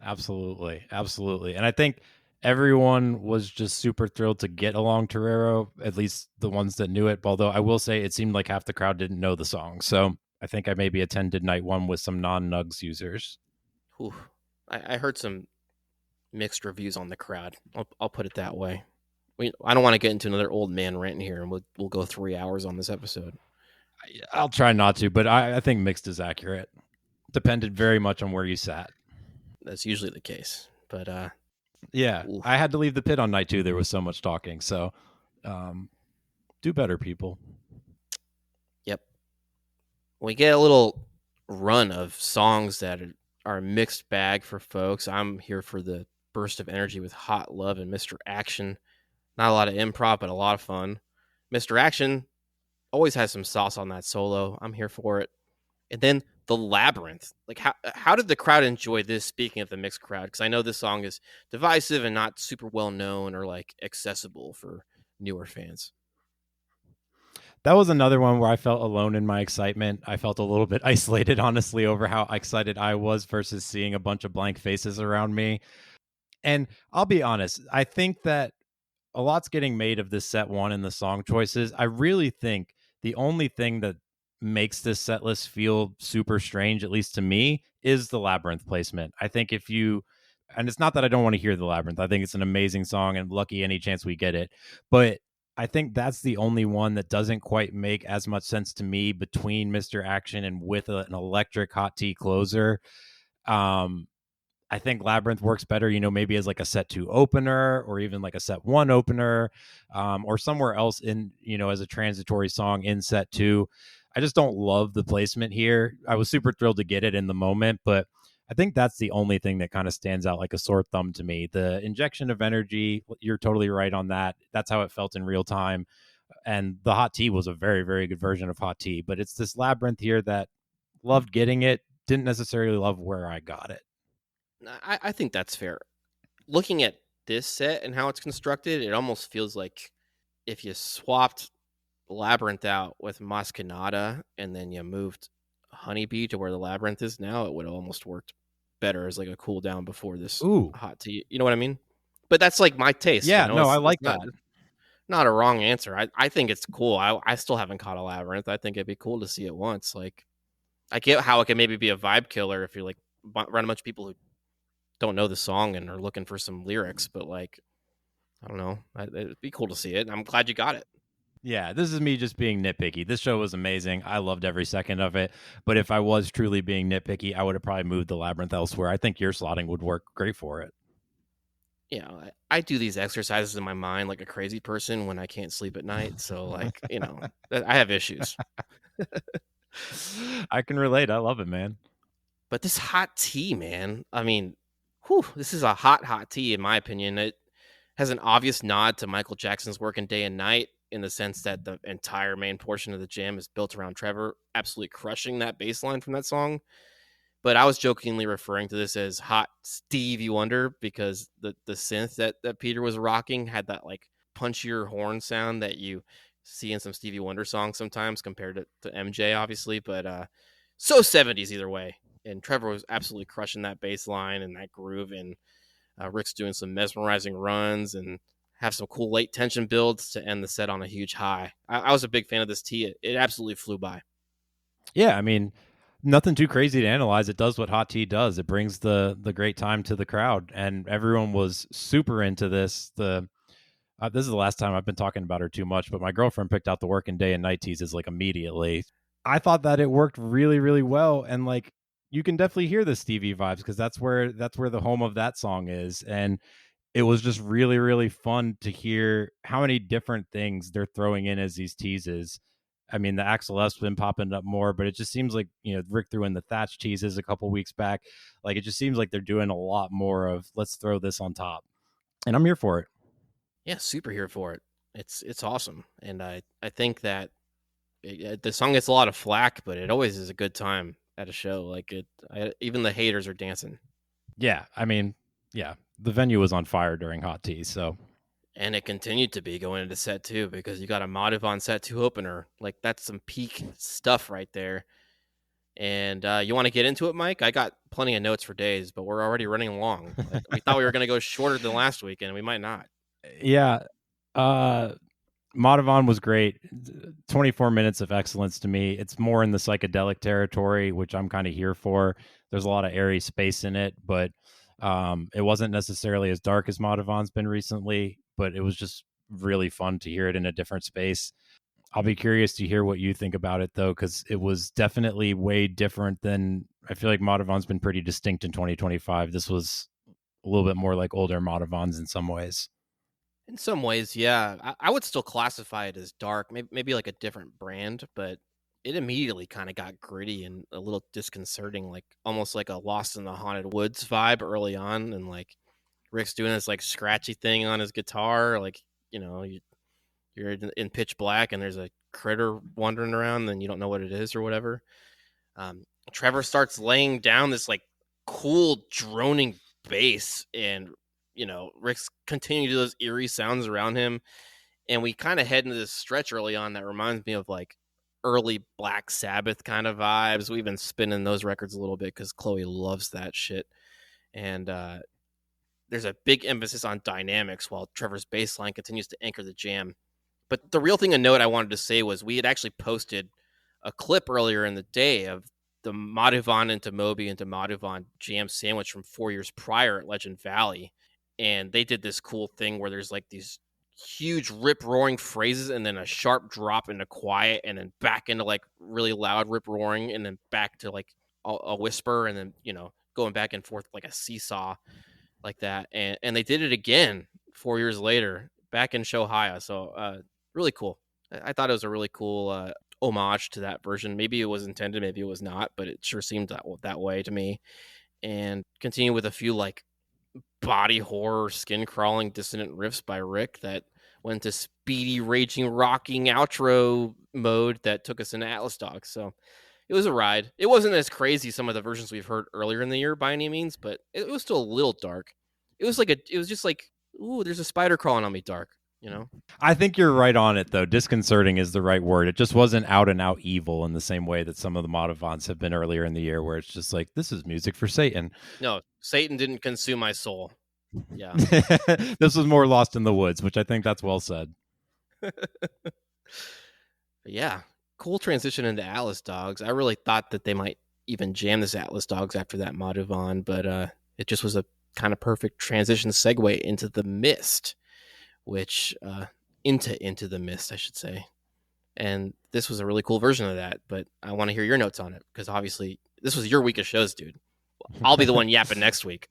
Absolutely. Absolutely. And I think everyone was just super thrilled to get along Torero, at least the ones that knew it. Although I will say it seemed like half the crowd didn't know the song. So I think I maybe attended night one with some non-Nugs users. Whew. I heard some mixed reviews on the crowd. I'll put it that way. I don't want to get into another old man rant here, and we'll go 3 hours on this episode. I'll try not to, but I think mixed is accurate. Depended very much on where you sat. That's usually the case, but yeah, oof. I had to leave the pit on night 2. There was so much talking, so do better, people. Yep. We get a little run of songs that are a mixed bag for folks. I'm here for the burst of energy with Hot Love and Mr. Action. Not a lot of improv, but a lot of fun. Mr. Action always has some sauce on that solo. I'm here for it. And then the Labyrinth. Like, how did the crowd enjoy this? Speaking of the mixed crowd, because I know this song is divisive and not super well known or like accessible for newer fans. That was another one where I felt alone in my excitement. I felt a little bit isolated, honestly, over how excited I was versus seeing a bunch of blank faces around me. And I'll be honest, I think that a lot's getting made of this set one and the song choices. I really think the only thing that makes this set list feel super strange, at least to me, is the Labyrinth placement. I think and it's not that I don't want to hear the Labyrinth. I think it's an amazing song and lucky any chance we get it. But I think that's the only one that doesn't quite make as much sense to me between Mr. Action and with an electric hot tea closer. I think Labyrinth works better, maybe as like a set 2 opener or even like a set 1 opener, or somewhere else in, as a transitory song in set 2. I just don't love the placement here. I was super thrilled to get it in the moment, but I think that's the only thing that kind of stands out like a sore thumb to me. The injection of energy, you're totally right on that. That's how it felt in real time. And the hot tea was a very, very good version of hot tea, but it's this Labyrinth here that loved getting it, didn't necessarily love where I got it. I think that's fair. Looking at this set and how it's constructed, it almost feels like if you swapped Labyrinth out with Mascanada and then you moved Honeybee to where the Labyrinth is now, it would have almost worked better as like a cool down before this hot tea. You know what I mean? But that's like my taste. Yeah, no, I like that. Not a wrong answer. I think it's cool. I still haven't caught a Labyrinth. I think it'd be cool to see it once. Like, I get how it can maybe be a vibe killer if you're like around a bunch of people who don't know the song and are looking for some lyrics, but like, I don't know. It'd be cool to see it. I'm glad you got it. Yeah, this is me just being nitpicky. This show was amazing. I loved every second of it. But if I was truly being nitpicky, I would have probably moved the Labyrinth elsewhere. I think your slotting would work great for it. Yeah, I do these exercises in my mind like a crazy person when I can't sleep at night. So like, I have issues. I can relate. I love it, man. But this hot tea, man, I mean, this is a hot tea, in my opinion. It has an obvious nod to Michael Jackson's Working Day and Night in the sense that the entire main portion of the jam is built around Trevor absolutely crushing that bass line from that song. But I was jokingly referring to this as Hot Stevie Wonder because the synth that Peter was rocking had that like punchier horn sound that you see in some Stevie Wonder songs sometimes compared to MJ, obviously. But so 70s either way. And Trevor was absolutely crushing that bass line and that groove. And Rick's doing some mesmerizing runs and have some cool late tension builds to end the set on a huge high. I was a big fan of this tee. It absolutely flew by. Yeah, I mean, nothing too crazy to analyze. It does what hot tea does. It brings the great time to the crowd, and everyone was super into this. This is the last time I've been talking about her too much, but my girlfriend picked out the working day and night teases like immediately. I thought that it worked really, really well, and like you can definitely hear the Stevie vibes because that's where the home of that song is, and it was just really, really fun to hear how many different things they're throwing in as these teases. I mean, the Axel F's been popping up more, but it just seems like, Rick threw in the Thatch teases a couple weeks back. Like, it just seems like they're doing a lot more of let's throw this on top. And I'm here for it. Yeah, super here for it. It's awesome, and I think that the song gets a lot of flack, but it always is a good time at a show. Like even the haters are dancing. Yeah, I mean, yeah, the venue was on fire during Hot Tea, so. And it continued to be going into set two because you got a Madhuvan set two opener. Like that's some peak stuff right there. And you want to get into it, Mike? I got plenty of notes for days, but we're already running long. Like, we thought we were going to go shorter than last week, and we might not. Yeah, Madhuvan was great. 24 minutes of excellence to me. It's more in the psychedelic territory, which I'm kind of here for. There's a lot of airy space in it, but it wasn't necessarily as dark as Madhuvan's been recently, but it was just really fun to hear it in a different space. I'll be curious to hear what you think about it, though, because it was definitely way different than I feel like Madhuvan's been pretty distinct in 2025. This was a little bit more like older Madhuvans in some ways. In some ways, yeah. I would still classify it as dark, maybe like a different brand, but it immediately kind of got gritty and a little disconcerting, like almost like a Lost in the Haunted Woods vibe early on. And like Rick's doing this like scratchy thing on his guitar, like, you're in pitch black and there's a critter wandering around and you don't know what it is or whatever. Trevor starts laying down this like cool droning bass, and Rick's continuing to do those eerie sounds around him, and we kind of head into this stretch early on that reminds me of like early Black Sabbath kind of vibes. We've been spinning those records a little bit because Chloe loves that shit, and there's a big emphasis on dynamics while Trevor's bass line continues to anchor the jam. But the real thing of note I wanted to say was we had actually posted a clip earlier in the day of the Madhuvan into Moby into Madhuvan jam sandwich from 4 years prior at Legend Valley. And they did this cool thing where there's like these huge rip roaring phrases and then a sharp drop into quiet and then back into like really loud rip roaring and then back to like a whisper and then, going back and forth like a seesaw like that. And they did it again 4 years later back in Shohaya. So really cool. I thought it was a really cool homage to that version. Maybe it was intended, maybe it was not, but it sure seemed that way to me. And continue with a few like body horror, skin crawling, dissonant riffs by Rick that went to speedy, raging, rocking outro mode that took us into Atlas Dogs. So it was a ride. It wasn't as crazy some of the versions we've heard earlier in the year by any means, but it was still a little dark. It was just like, ooh, there's a spider crawling on me, dark. I think you're right on it, though. Disconcerting is the right word. It just wasn't out and out evil in the same way that some of the Madhuvans have been earlier in the year, where it's just like, this is music for Satan. No, Satan didn't consume my soul. Yeah. This was more Lost in the Woods, which I think that's well said. Yeah. Cool transition into Atlas Dogs. I really thought that they might even jam this Atlas Dogs after that Madhuvan, but it just was a kind of perfect transition segue into The Mist, which into the Mist, I should say. And this was a really cool version of that, but I want to hear your notes on it because obviously this was your week of shows, dude. I'll be the one yapping next week.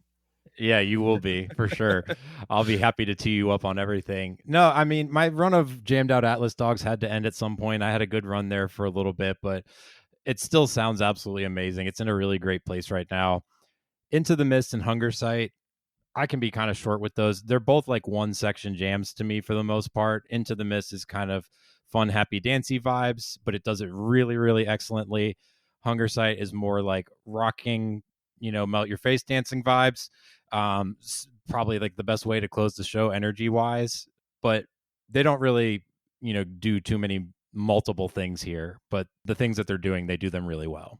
Yeah, you will be for sure. I'll be happy to tee you up on everything. No, I mean, my run of jammed out Atlas Dogs had to end at some point. I had a good run there for a little bit, but it still sounds absolutely amazing. It's in a really great place right now. Into the Mist and Hunger Site, I can be kind of short with those. They're both like one section jams to me for the most part. Into the Mist is kind of fun, happy, dancey vibes, but it does it really, really excellently. Hunger Site is more like rocking, melt your face dancing vibes. Probably like the best way to close the show energy wise, but they don't really, do too many multiple things here, but the things that they're doing, they do them really well.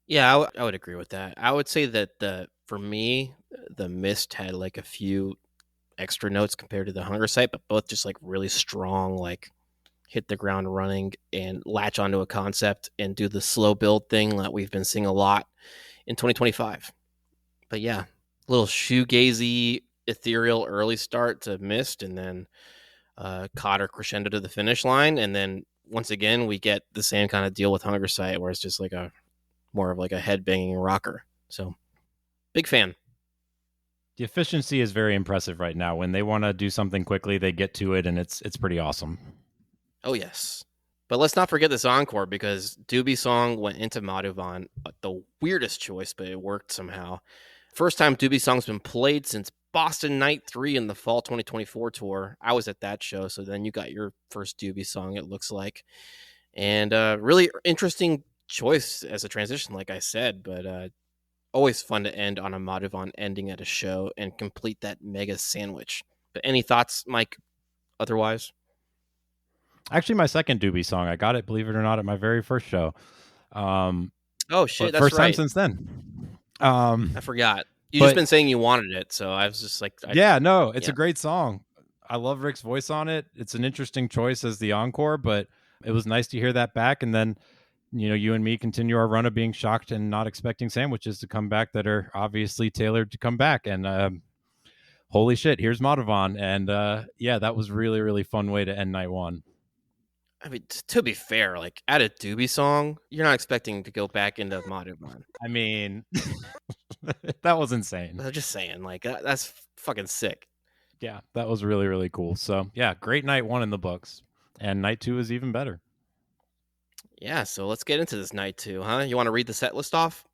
Yeah, I would agree with that. I would say that for me, the Mist had like a few extra notes compared to the Hunger Site, but both just like really strong, like hit the ground running and latch onto a concept and do the slow build thing that we've been seeing a lot in 2025. But yeah, a little shoegazy, ethereal early start to Mist, and then Cotter crescendo to the finish line, and then once again we get the same kind of deal with Hunger Site, where it's just like a more of like a head banging rocker. So big fan. The efficiency is very impressive right now. When they want to do something quickly, they get to it, and it's pretty awesome. Oh yes. But let's not forget this encore, because Doobie Song went into Madhuvan, the weirdest choice, but it worked somehow. First time Doobie Song's been played since Boston Night 3 in the fall 2024 tour. I was at that show, so then you got your first Doobie Song, it looks like. And really interesting choice as a transition, like I said, but always fun to end on a Madhuvan ending at a show and complete that mega sandwich. But any thoughts, Mike, otherwise? Actually, my second Doobie Song. I got it, believe it or not, at my very first show. Oh, shit, that's first right. time since then. I forgot. You just been saying you wanted it, so I was just like... it's a great song. I love Rick's voice on it. It's an interesting choice as the encore, but it was nice to hear that back. And then, you and me continue our run of being shocked and not expecting sandwiches to come back that are obviously tailored to come back. And holy shit, here's Madhuvan. And that was really, really fun way to end night one. I mean, to be fair, like at a Doobie Song, you're not expecting to go back into Madhuvan. I mean, that was insane. I'm just saying, like that's fucking sick. Yeah, that was really, really cool. So yeah, great night one in the books, and night two is even better. Yeah, so let's get into this night two, huh? You want to read the set list off?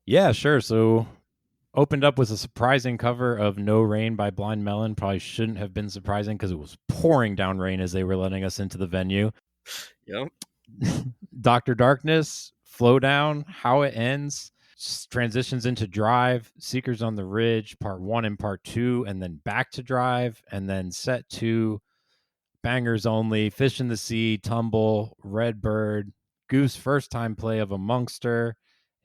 Yeah, sure. So opened up with a surprising cover of No Rain by Blind Melon. Probably shouldn't have been surprising because it was pouring down rain as they were letting us into the venue. Yep. Dr. Darkness, Flow Down, How It Ends, transitions into Drive, Seekers on the Ridge, part 1 and part 2, and then back to Drive, and then set 2, Bangers Only, Fish in the Sea, Tumble, Redbird, Goose first time play of Amongster,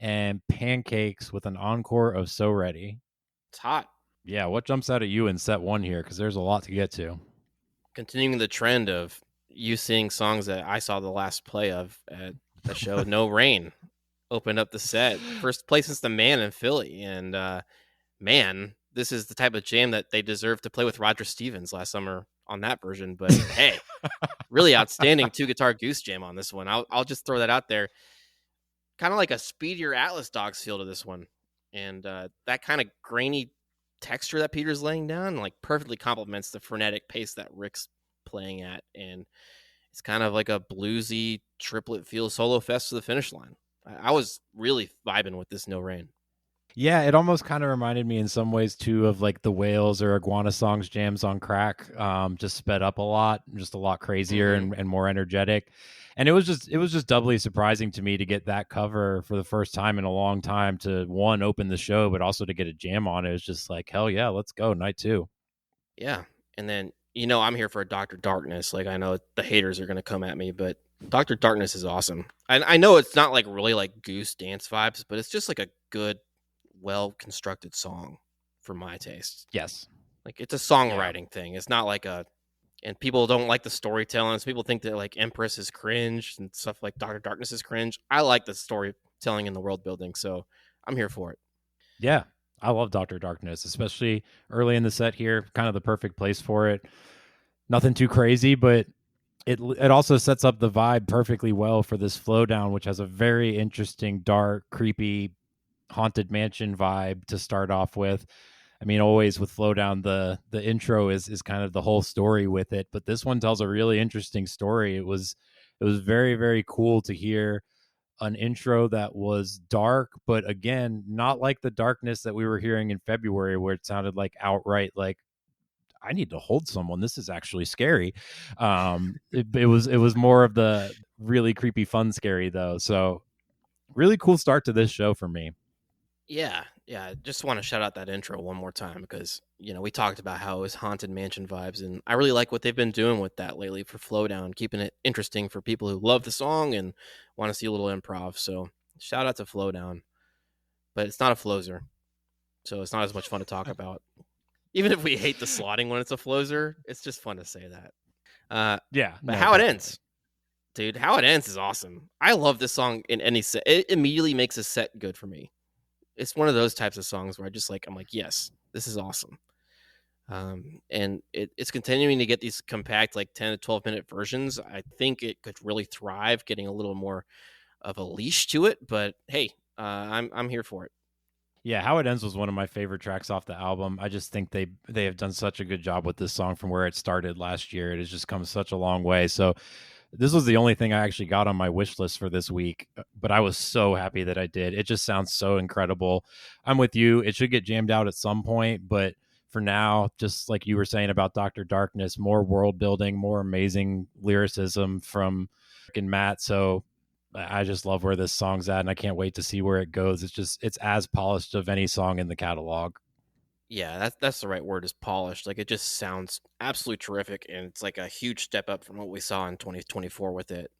and Pancakes with an encore of So Ready. It's hot. Yeah, what jumps out at you in set 1 here? Because there's a lot to get to. Continuing the trend of you seeing songs that I saw the last play of at the show, No Rain opened up the set. First place since the Man in Philly. And man, this is the type of jam that they deserve to play with Roger Stevens last summer on that version. But hey, really outstanding 2-guitar Goose jam on this one. I'll just throw that out there. Kind of like a speedier Atlas Dogs feel to this one. And that kind of grainy texture that Peter's laying down like perfectly complements the frenetic pace that Rick's playing at. And it's kind of like a bluesy triplet feel solo fest to the finish line. I was really vibing with this No Rain. Yeah, it almost kind of reminded me in some ways too of like the Whales or Iguana Songs jams on crack, just sped up a lot, just a lot crazier and more energetic. And it was just doubly surprising to me to get that cover for the first time in a long time, to one, open the show, but also to get a jam on it. It was just like, hell yeah, let's go, night 2. Yeah. And then, I'm here for a Dr. Darkness. Like, I know the haters are going to come at me, but Dr. Darkness is awesome. And I know it's not like really like Goose dance vibes, but it's just like a good, well-constructed song for my taste. Yes. Like, it's a songwriting thing. It's not like and people don't like the storytelling. So people think that like Empress is cringe and stuff like Dr. Darkness is cringe. I like the storytelling and the world building, so I'm here for it. Yeah, I love Dr. Darkness, especially early in the set here. Kind of the perfect place for it. Nothing too crazy, but it also sets up the vibe perfectly well for this flow down, which has a very interesting, dark, creepy, haunted mansion vibe to start off with. I mean, always with flow down, the intro is kind of the whole story with it, but this one tells a really interesting story. It was very, very cool to hear an intro that was dark, but again, not like the darkness that we were hearing in February, where it sounded like outright like, I need to hold someone. This is actually scary. It was more of the really creepy, fun, scary though. So really cool start to this show for me. Yeah. I just want to shout out that intro one more time because, we talked about how it was haunted mansion vibes, and I really like what they've been doing with that lately for Flowdown, keeping it interesting for people who love the song and want to see a little improv. So shout out to Flowdown, but it's not a flozer, so it's not as much fun to talk about. Even if we hate the slotting when it's a floser, it's just fun to say that. Yeah, But no, how it definitely. ends, dude, how it ends is awesome. I love this song in any set. It immediately makes a set good for me. It's one of those types of songs where I'm like, yes, this is awesome. And it's continuing to get these compact, like 10 to 12 minute versions. I think it could really thrive getting a little more of a leash to it, but hey, I'm here for it. Yeah, How It Ends was one of my favorite tracks off the album. I just think they have done such a good job with this song from where it started last year. It has just come such a long way. So this was the only thing I actually got on my wish list for this week, but I was so happy that I did. It just sounds so incredible. I'm with you. It should get jammed out at some point, but for now, just like you were saying about Dr. Darkness, more world building, more amazing lyricism from Rick and Matt. So I just love where this song's at, and I can't wait to see where it goes. It's as polished of any song in the catalog. Yeah, that's the right word, is polished. Like, it just sounds absolutely terrific, and it's like a huge step up from what we saw in 2024 with it.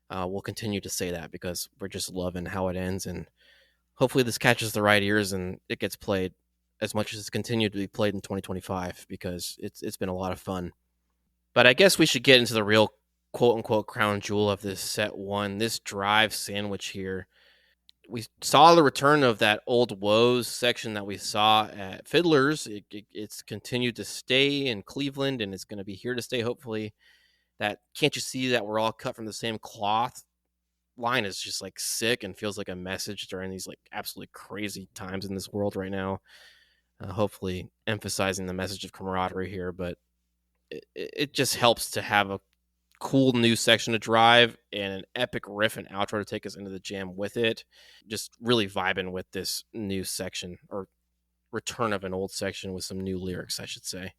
We'll continue to say that because we're just loving how it ends, and hopefully this catches the right ears and it gets played as much as it's continued to be played in 2025 because it's been a lot of fun. But I guess we should get into the real quote unquote crown jewel of this set one, this drive sandwich here. We saw the return of that old woes section that we saw at Fiddler's. It's continued to stay in Cleveland, and it's going to be here to stay, hopefully. That can't you see that we're all cut from the same cloth line is just like sick and feels like a message during these like absolutely crazy times in this world right now. Hopefully emphasizing the message of camaraderie here, but it just helps to have a cool new section to drive and an epic riff and outro to take us into the jam with it. Just really vibing with this new section, or return of an old section with some new lyrics, I should say.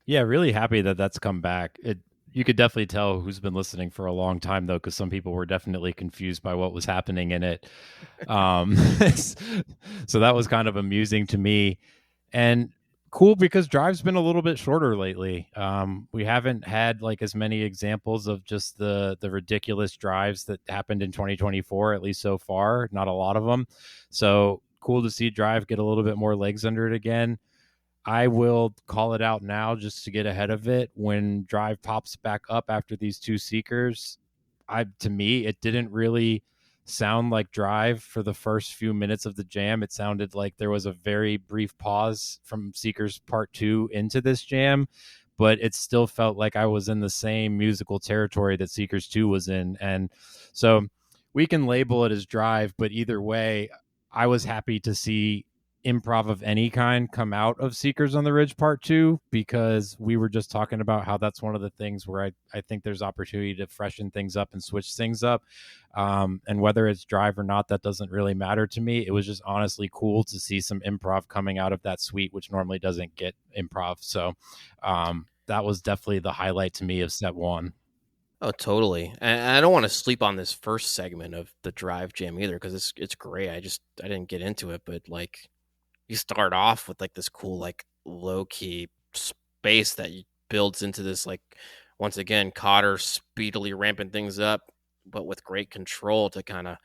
Yeah, really happy that that's come back. It You could definitely tell who's been listening for a long time though, because some people were definitely confused by what was happening in it. Um, so that was kind of amusing to me, and cool because Drive's been a little bit shorter lately. We haven't had like as many examples of just the ridiculous drives that happened in 2024, at least so far. Not a lot of them. So cool to see Drive get a little bit more legs under it again. I will call it out now just to get ahead of it. When Drive pops back up after these two Seekers, to me it didn't really sound like Drive for the first few minutes of the jam. It sounded like there was a very brief pause from Seekers Part 2 into this jam, but it still felt like I was in the same musical territory that Seekers 2 was in. And so we can label it as Drive, but either way, I was happy to see improv of any kind come out of Seekers on the Ridge Part 2, because we were just talking about how that's one of the things where I think there's opportunity to freshen things up and switch things up. And whether it's Drive or not, that doesn't really matter to me. It was just honestly cool to see some improv coming out of that suite, which normally doesn't get improv. So that was definitely the highlight to me of set one. Oh, totally. And I don't want to sleep on this first segment of the drive jam either, because it's great. I didn't get into it, but like, you start off with like this cool, like, low key space that builds into this, like, once again, Cotter speedily ramping things up, but with great control to kind of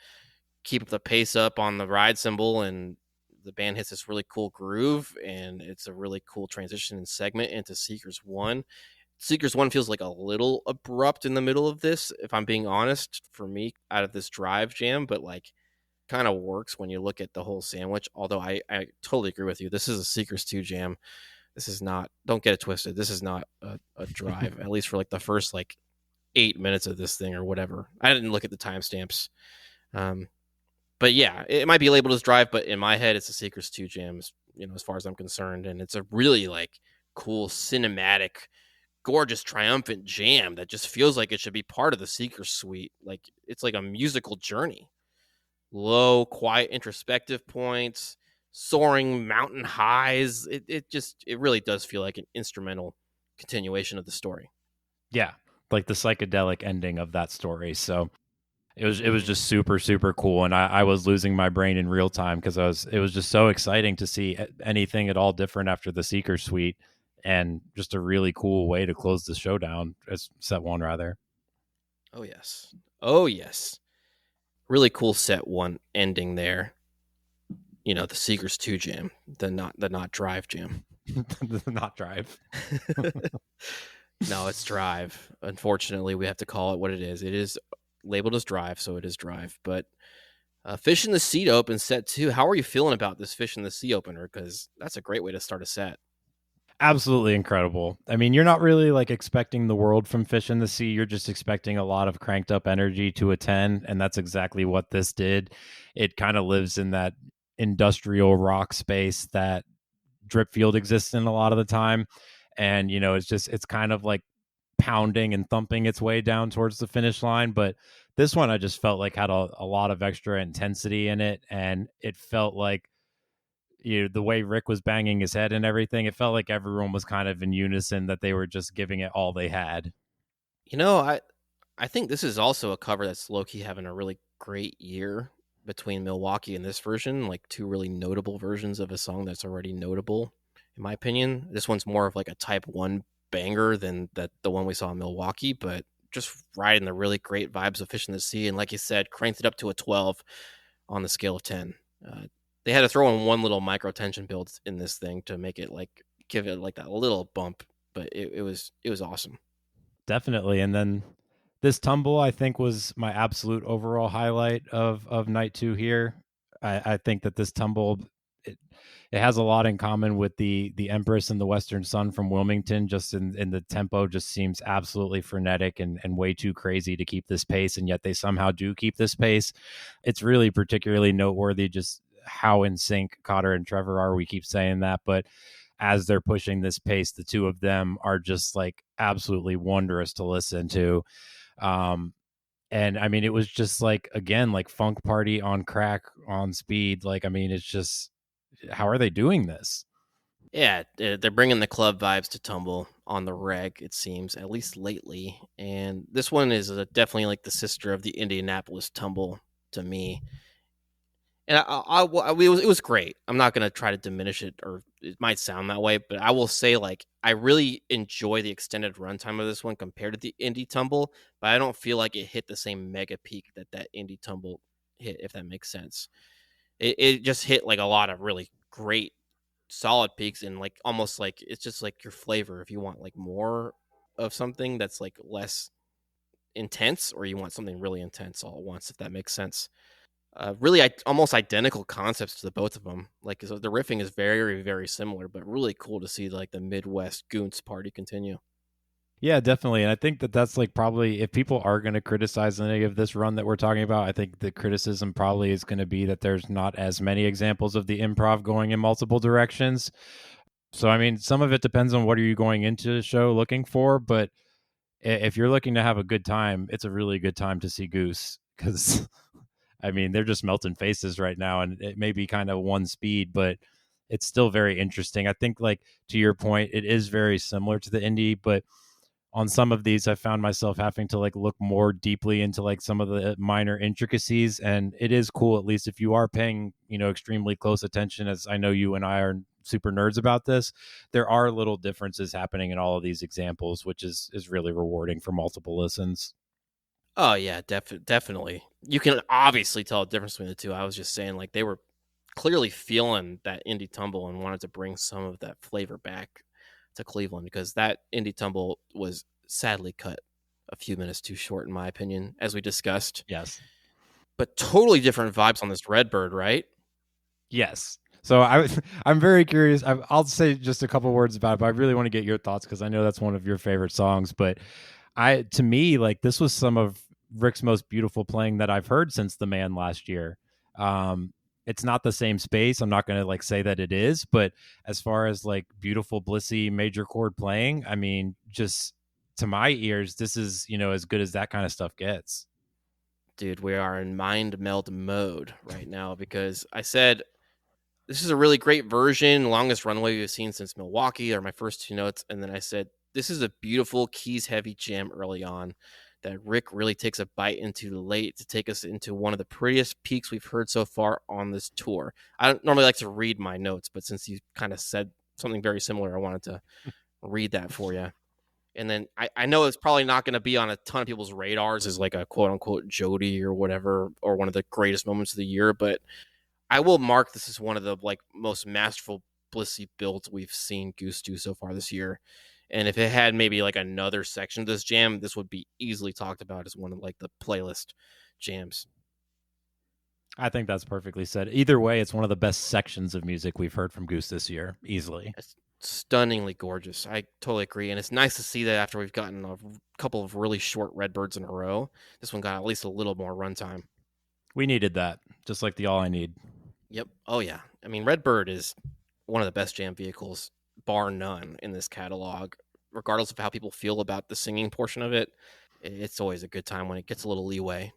keep the pace up on the ride cymbal. And the band hits this really cool groove, and it's a really cool transition and segment into Seekers 1. Seekers 1 feels like a little abrupt in the middle of this, if I'm being honest, for me, out of this drive jam, but like, kind of works when you look at the whole sandwich. Although I totally agree with you. This is a Seekers 2 jam. This is not, don't get it twisted. This is not a drive, at least for like the first like 8 minutes of this thing or whatever. I didn't look at the timestamps. But yeah, it might be labeled as drive, but in my head, it's a Seekers 2 jams, as far as I'm concerned. And it's a really like cool, cinematic, gorgeous, triumphant jam that just feels like it should be part of the Seekers suite. Like, it's like a musical journey. Low, quiet, introspective points, soaring mountain highs. It really does feel like an instrumental continuation of the story. Yeah, like the psychedelic ending of that story. So it was just super super cool, and I was losing my brain in real time because it was just so exciting to see anything at all different after the Seeker Suite, and just a really cool way to close the show down as set one rather. Oh yes, oh yes, really cool set one ending there. The Seekers 2 jam, the not drive jam. Not drive. No, it's drive. Unfortunately, we have to call it what it is. It is labeled as drive, so it is drive. But Fish in the Sea open set 2. How are you feeling about this Fish in the Sea opener? Because that's a great way to start a set. Absolutely incredible. I mean, you're not really like expecting the world from Fish in the Sea. You're just expecting a lot of cranked up energy to a 10. And that's exactly what this did. It kind of lives in that industrial rock space that Dripfield exists in a lot of the time. And, it's kind of like pounding and thumping its way down towards the finish line. But this one I just felt like had a lot of extra intensity in it. And it felt like, the way Rick was banging his head and everything, it felt like everyone was kind of in unison, that they were just giving it all they had. I think this is also a cover that's low-key having a really great year between Milwaukee and this version, like two really notable versions of a song that's already notable, in my opinion. This one's more of like a type 1 banger than the one we saw in Milwaukee, but just riding the really great vibes of Fish in the Sea. And like you said, cranked it up to a 12 on the scale of 10. They had to throw in one little micro tension build in this thing to make it like give it like that little bump, but it was awesome. Definitely. And then this tumble, I think, was my absolute overall highlight of night 2 here. I think that this tumble, it, it has a lot in common with the Empress and the Western Sun from Wilmington. Just in the tempo just seems absolutely frenetic and way too crazy to keep this pace, and yet they somehow do keep this pace. It's really particularly noteworthy just how in sync Cotter and Trevor are. We keep saying that, but as they're pushing this pace, the two of them are just like absolutely wondrous to listen to. And I mean, it was just like, again, like funk party on crack on speed. Like, I mean, it's just, how are they doing this? Yeah, they're bringing the club vibes to Tumble on the reg, it seems, at least lately. And this one is definitely like the sister of the Indianapolis Tumble to me. And it was great. I'm not gonna try to diminish it, or it might sound that way, but I will say like I really enjoy the extended runtime of this one compared to the Indie Tumble, but I don't feel like it hit the same mega peak that Indie Tumble hit, if that makes sense. It just hit like a lot of really great solid peaks, and like almost like it's just like your flavor. If you want like more of something that's like less intense, or you want something really intense all at once, if that makes sense. Really almost identical concepts to the both of them. Like so the riffing is very, very similar, but really cool to see like the Midwest Goons party continue. Yeah, definitely. And I think that that's like probably, if people are going to criticize any of this run that we're talking about, I think the criticism probably is going to be that there's not as many examples of the improv going in multiple directions. So, I mean, some of it depends on what are you going into the show looking for. But if you're looking to have a good time, it's a really good time to see Goose, because I mean, they're just melting faces right now, and it may be kind of one speed, but it's still very interesting. I think, like, to your point, it is very similar to the indie, but on some of these I found myself having to like look more deeply into like some of the minor intricacies, and it is cool, at least if you are paying, extremely close attention, as I know you and I are super nerds about this. There are little differences happening in all of these examples, which is really rewarding for multiple listens. Oh yeah, definitely. You can obviously tell a difference between the two. I was just saying like they were clearly feeling that indie tumble and wanted to bring some of that flavor back to Cleveland, because that indie tumble was sadly cut a few minutes too short, in my opinion, as we discussed. Yes. But totally different vibes on this Redbird, right? Yes. So I'm very curious. I'll say just a couple words about it, but I really want to get your thoughts, because I know that's one of your favorite songs. But to me, like, this was some of Rick's most beautiful playing that I've heard since The Man last year. It's not the same space. I'm not going to like say that it is, but as far as like beautiful, blissy major chord playing, I mean, just to my ears, this is, as good as that kind of stuff gets. Dude, we are in mind meld mode right now, because I said this is a really great version, longest runway we've seen since Milwaukee, are my first two notes. And then I said, this is a beautiful keys heavy jam early on that Rick really takes a bite into late to take us into one of the prettiest peaks we've heard so far on this tour. I don't normally like to read my notes, but since you kind of said something very similar, I wanted to read that for you. And then I know it's probably not going to be on a ton of people's radars as like a quote unquote Jody or whatever, or one of the greatest moments of the year, but I will mark this as one of the like most masterful blissy build we've seen Goose do so far this year. And if it had maybe like another section of this jam, this would be easily talked about as one of like the playlist jams. I think that's perfectly said. Either way, it's one of the best sections of music we've heard from Goose this year, easily. It's stunningly gorgeous. I totally agree. And it's nice to see that after we've gotten a couple of really short Redbirds in a row, this one got at least a little more runtime. We needed that, just like the All I Need. Yep. Oh, yeah. I mean, Redbird is one of the best jam vehicles, bar none, in this catalog. Regardless of how people feel about the singing portion of it, it's always a good time when it gets a little leeway.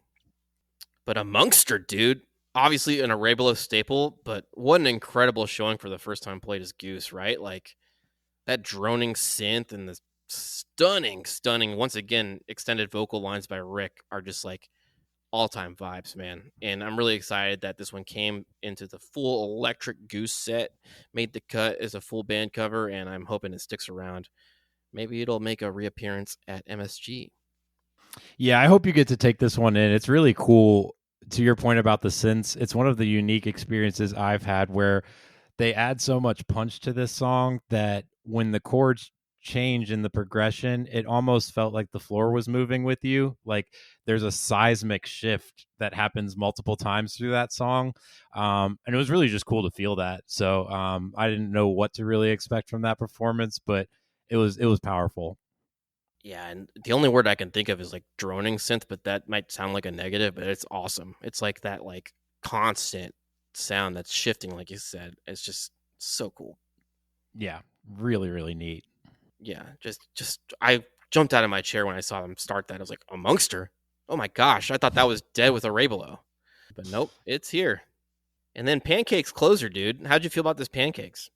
But Amongster, dude, obviously an Arabolo staple, but what an incredible showing for the first time played as Goose, right? Like that droning synth and the stunning, once again, extended vocal lines by Rick are just like all-time vibes, man. And I'm really excited that this one came into the full electric Goose set, made the cut as a full band cover, and I'm hoping it sticks around. Maybe it'll make a reappearance at MSG. Yeah, I hope you get to take this one in. It's really cool. To your point about the synths, it's one of the unique experiences I've had where they add so much punch to this song that when the chords change in the progression, it almost felt like the floor was moving with you. Like there's a seismic shift that happens multiple times through that song. And it was really just cool to feel that. So I didn't know what to really expect from that performance, but it was powerful. Yeah, and the only word I can think of is like droning synth, but that might sound like a negative, but it's awesome. It's like that like constant sound that's shifting, like you said. It's just so cool. Yeah, really, really neat. Yeah, just I jumped out of my chair when I saw them start that. I was like, Amongster? Oh my gosh, I thought that was dead with a Arabolo. But nope, it's here. And then Pancakes closer, dude. How'd you feel about this Pancakes?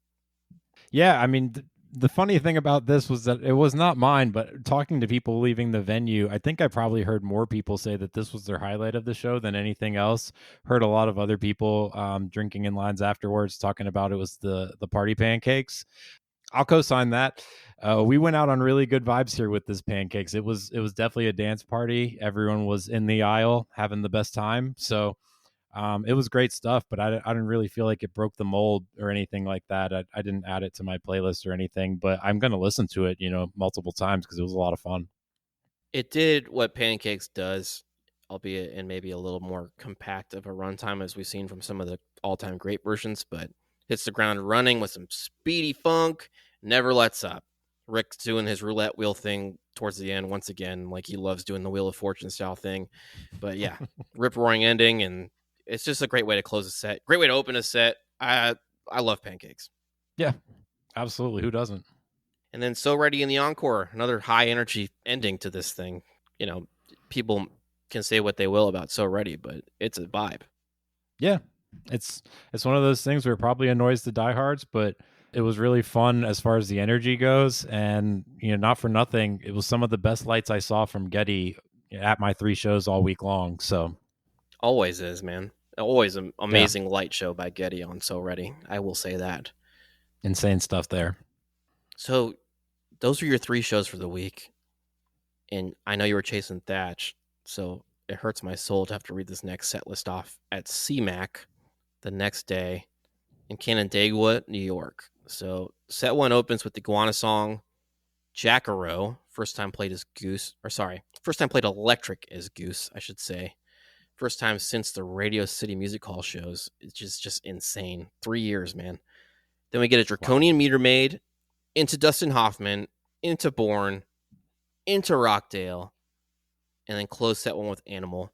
Yeah, I mean, the funny thing about this was that it was not mine, but talking to people leaving the venue, I think I probably heard more people say that this was their highlight of the show than anything else. Heard a lot of other people drinking in lines afterwards talking about it was the party pancakes. I'll co-sign that. We went out on really good vibes here with this pancakes. It was definitely a dance party. Everyone was in the aisle having the best time. So it was great stuff, but I didn't really feel like it broke the mold or anything like that. I didn't add it to my playlist or anything, but I'm going to listen to it, multiple times because it was a lot of fun. It did what Pancakes does, albeit in maybe a little more compact of a runtime as we've seen from some of the all-time great versions, but hits the ground running with some speedy funk, never lets up. Rick's doing his roulette wheel thing towards the end once again, like he loves doing the Wheel of Fortune style thing. But yeah, rip roaring ending, and it's just a great way to close a set. Great way to open a set. I love Pancakes. Yeah, absolutely. Who doesn't? And then So Ready in the Encore, another high energy ending to this thing. People can say what they will about So Ready, but it's a vibe. Yeah, it's one of those things where it probably annoys the diehards, but it was really fun as far as the energy goes. And not for nothing, it was some of the best lights I saw from Getty at my 3 shows all week long. So always is, man. Always an amazing light show by Getty on So Ready. I will say that. Insane stuff there. So those are your 3 shows for the week. And I know you were chasing Thatch, so it hurts my soul to have to read this next set list off at CMAC the next day in Canandaigua, New York. So set 1 opens with the Iguana song, Jackaro, first time played as Goose, first time played electric as Goose, I should say. First time since the Radio City Music Hall shows. It's just insane. 3 years, man. Then we get a Draconian Meter Maid, into Dustin Hoffman, into Bourne, into Rockdale, and then close set 1 with Animal.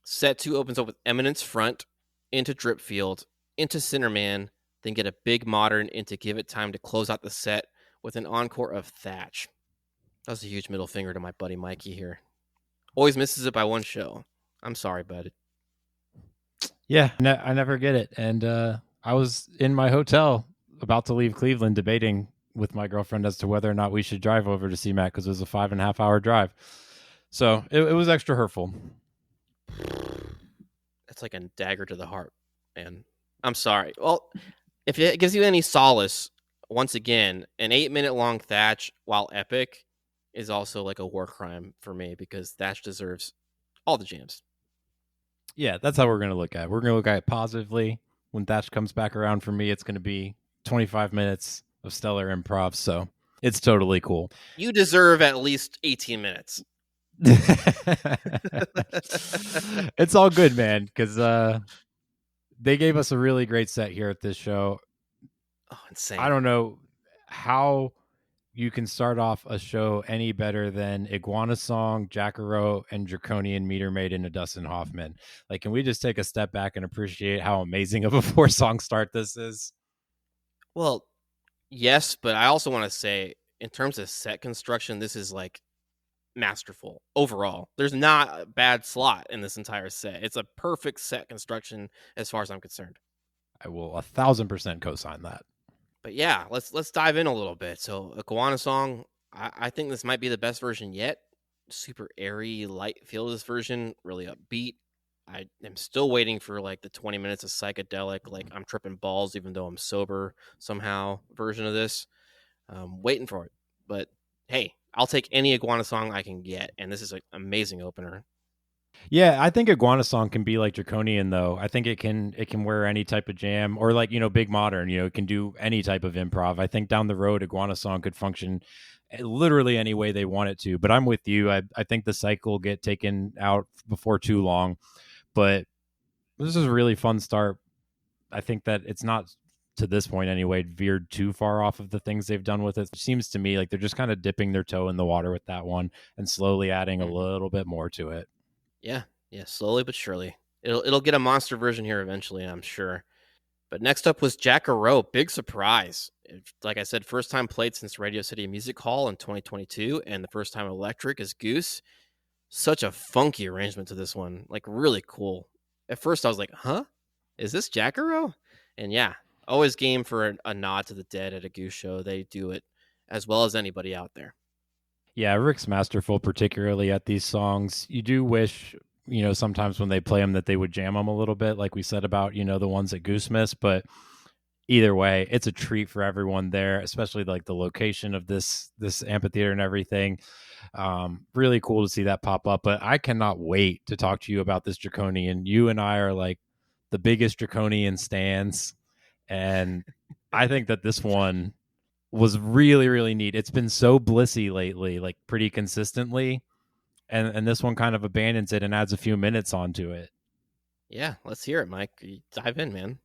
Set 2 opens up with Eminence Front, into Dripfield, into Sinnerman, then get a big modern into Give It Time to close out the set with an encore of Thatch. That was a huge middle finger to my buddy Mikey here. Always misses it by 1 show. I'm sorry, bud. Yeah, I never get it. And I was in my hotel about to leave Cleveland debating with my girlfriend as to whether or not we should drive over to CMAC because it was a 5.5 hour drive. So it was extra hurtful. That's like a dagger to the heart, man. I'm sorry. Well, if it gives you any solace, once again, an 8-minute long Thatch, while epic, is also like a war crime for me because Thatch deserves all the jams. Yeah, that's how we're going to look at it. We're going to look at it positively. When Thatch comes back around for me, it's going to be 25 minutes of stellar improv. So it's totally cool. You deserve at least 18 minutes. It's all good, man, because they gave us a really great set here at this show. Oh, insane. I don't know how you can start off a show any better than Iguana Song, Jackaro, and Draconian Meter Maid into Dustin Hoffman. Like, can we just take a step back and appreciate how amazing of a 4-song start this is? Well, yes, but I also want to say, in terms of set construction, this is like masterful overall. There's not a bad slot in this entire set. It's a perfect set construction as far as I'm concerned. I will 1,000% co-sign that. But yeah, let's dive in a little bit. So Iguana Song, I think this might be the best version yet. Super airy, light feel of this version, really upbeat. I am still waiting for like the 20 minutes of psychedelic, like I'm tripping balls even though I'm sober somehow version of this. Waiting for it. But hey, I'll take any Iguana Song I can get, and this is an amazing opener. Yeah, I think Iguana Song can be like Draconian though. I think it can wear any type of jam, or like, Big Modern, it can do any type of improv. I think down the road Iguana Song could function literally any way they want it to. But I'm with you. I think the cycle will get taken out before too long. But this is a really fun start. I think that it's not, to this point anyway, veered too far off of the things they've done with it. It seems to me like they're just kind of dipping their toe in the water with that one and slowly adding a little bit more to it. Yeah, slowly but surely. It'll get a monster version here eventually, I'm sure. But next up was Jackaro. Big surprise. Like I said, first time played since Radio City Music Hall in 2022, and the first time electric is Goose. Such a funky arrangement to this one. Like, really cool. At first, I was like, huh? Is this Jackaro? And yeah, always game for a nod to the dead at a Goose show. They do it as well as anybody out there. Yeah, Rick's masterful, particularly at these songs. You do wish, sometimes when they play them that they would jam them a little bit, like we said about, the ones at Goose Miss. But either way, it's a treat for everyone there, especially like the location of this amphitheater and everything. Really cool to see that pop up. But I cannot wait to talk to you about this Draconian. You and I are like the biggest Draconian stans, and I think that this one was really, really neat. It's been so blissy lately, like pretty consistently. And this one kind of abandons it and adds a few minutes onto it. Yeah, let's hear it, Mike. Dive in, man.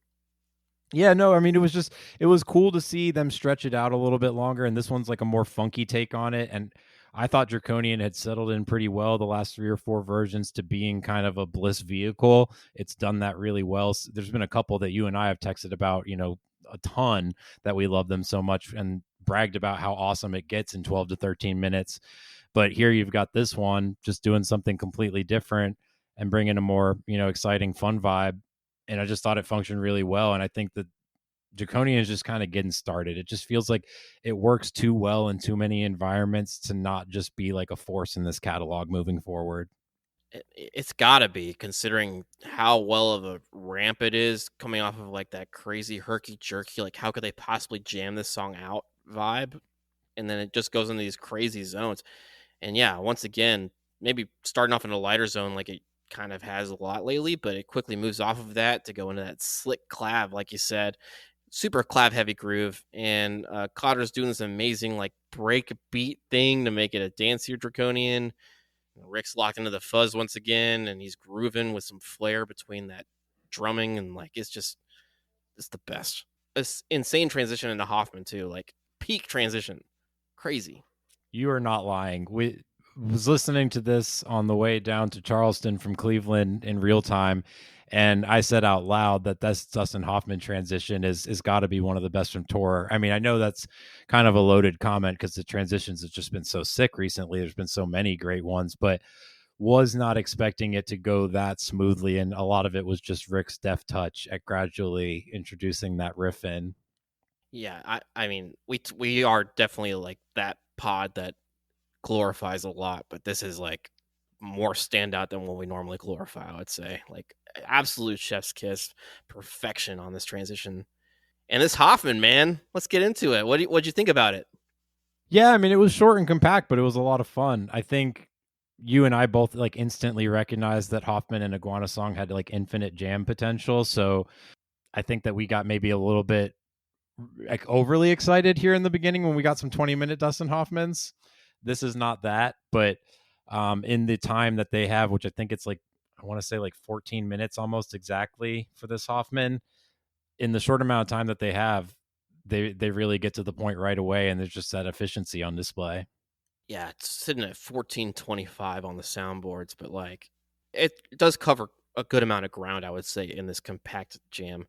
Yeah, no, I mean, it was cool to see them stretch it out a little bit longer. And this one's like a more funky take on it. And I thought Draconian had settled in pretty well the last 3 or 4 versions to being kind of a bliss vehicle. It's done that really well. There's been a couple that you and I have texted about, a ton, that we love them so much and bragged about how awesome it gets in 12 to 13 minutes. But here you've got this one just doing something completely different and bringing a more, exciting, fun vibe. And I just thought it functioned really well. And I think that Draconian is just kind of getting started. It just feels like it works too well in too many environments to not just be like a force in this catalog moving forward. It's gotta be, considering how well of a ramp it is coming off of like that crazy herky jerky. Like, how could they possibly jam this song out vibe? And then it just goes into these crazy zones. And yeah, once again, maybe starting off in a lighter zone like it kind of has a lot lately, but it quickly moves off of that to go into that slick clav, like you said, super clav heavy groove. And Cotter's doing this amazing like break beat thing to make it a dancier Draconian. Rick's locked into the fuzz once again, and he's grooving with some flair between that drumming, and like it's the best. This insane transition into Hoffman too, like peak transition, crazy. You are not lying. We was listening to this on the way down to Charleston from Cleveland in real time, and I said out loud that this Dustin Hoffman transition is got to be one of the best from tour. I mean, I know that's kind of a loaded comment because the transitions have just been so sick recently. There's been so many great ones, but was not expecting it to go that smoothly, and a lot of it was just Rick's deft touch at gradually introducing that riff in. Yeah, I mean, we are definitely like that pod that glorifies a lot, but this is like more standout than what we normally glorify, I would say. Like, absolute chef's kiss, perfection on this transition. And this Hoffman, man, let's get into it. What'd you think about it? Yeah, I mean, it was short and compact, but it was a lot of fun. I think you and I both like instantly recognized that Hoffman and Iguana Song had like infinite jam potential. So I think that we got maybe a little bit like overly excited here in the beginning when we got some 20-minute Dustin Hoffmans. This is not that, but in the time that they have, which I think it's like, I want to say like 14 minutes almost exactly for this Hoffman, in the short amount of time that they have, they really get to the point right away, and there's just that efficiency on display. Yeah, it's sitting at 14:25 on the soundboards, but like it does cover a good amount of ground, I would say, in this compact jam.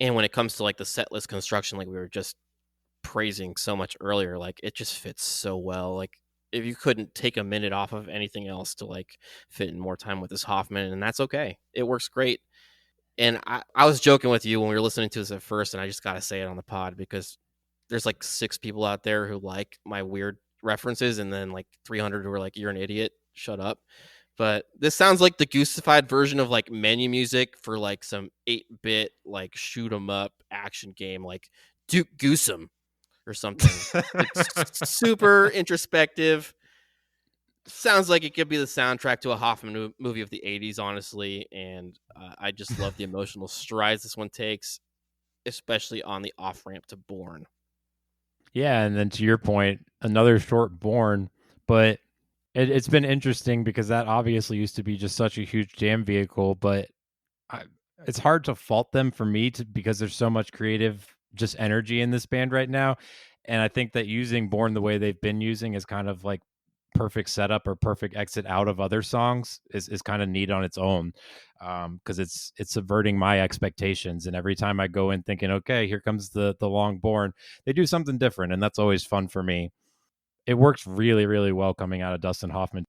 And when it comes to like the set list construction, like we were just praising so much earlier, like it just fits so well. Like if you couldn't take a minute off of anything else to like fit in more time with this Hoffman, and that's okay. It works great. And I was joking with you when we were listening to this at first, and I just gotta say it on the pod because there's like 6 people out there who like my weird references, and then like 300 who are like, "You're an idiot, shut up." But this sounds like the goosified version of like menu music for like some 8-bit like shoot 'em up action game, like Duke Goosem or something. It's super introspective. Sounds like it could be the soundtrack to a Hoffman movie of the 80s, honestly. And I just love the emotional strides this one takes, especially on the off ramp to Born. Yeah, and then to your point, another short Born, but it's been interesting because that obviously used to be just such a huge jam vehicle, but I, it's hard to fault them for me because there's so much creative just energy in this band right now, and I think that using Born the way they've been using is kind of like perfect setup or perfect exit out of other songs is kind of neat on its own, because it's subverting my expectations, and every time I go in thinking, okay, here comes the long Born, they do something different, and that's always fun for me. It works really, really well coming out of Dustin Hoffman.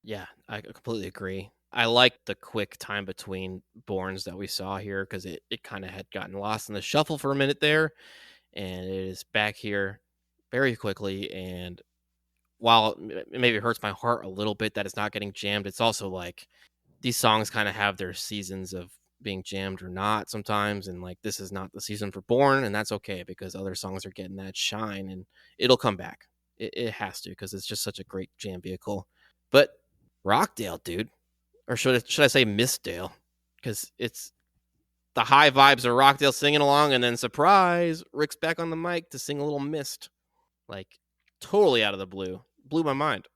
Yeah, I completely agree. I like the quick time between Borns that we saw here because it kind of had gotten lost in the shuffle for a minute there, and it is back here very quickly. And while it maybe hurts my heart a little bit that it's not getting jammed, it's also like these songs kind of have their seasons of being jammed or not sometimes. And like this is not the season for Born, and that's okay because other songs are getting that shine and it'll come back. It has to because it's just such a great jam vehicle. But Rockdale, dude, or should I say Mistdale? Because it's the high vibes of Rockdale singing along, and then surprise, Rick's back on the mic to sing a little Mist, like totally out of the blue, blew my mind.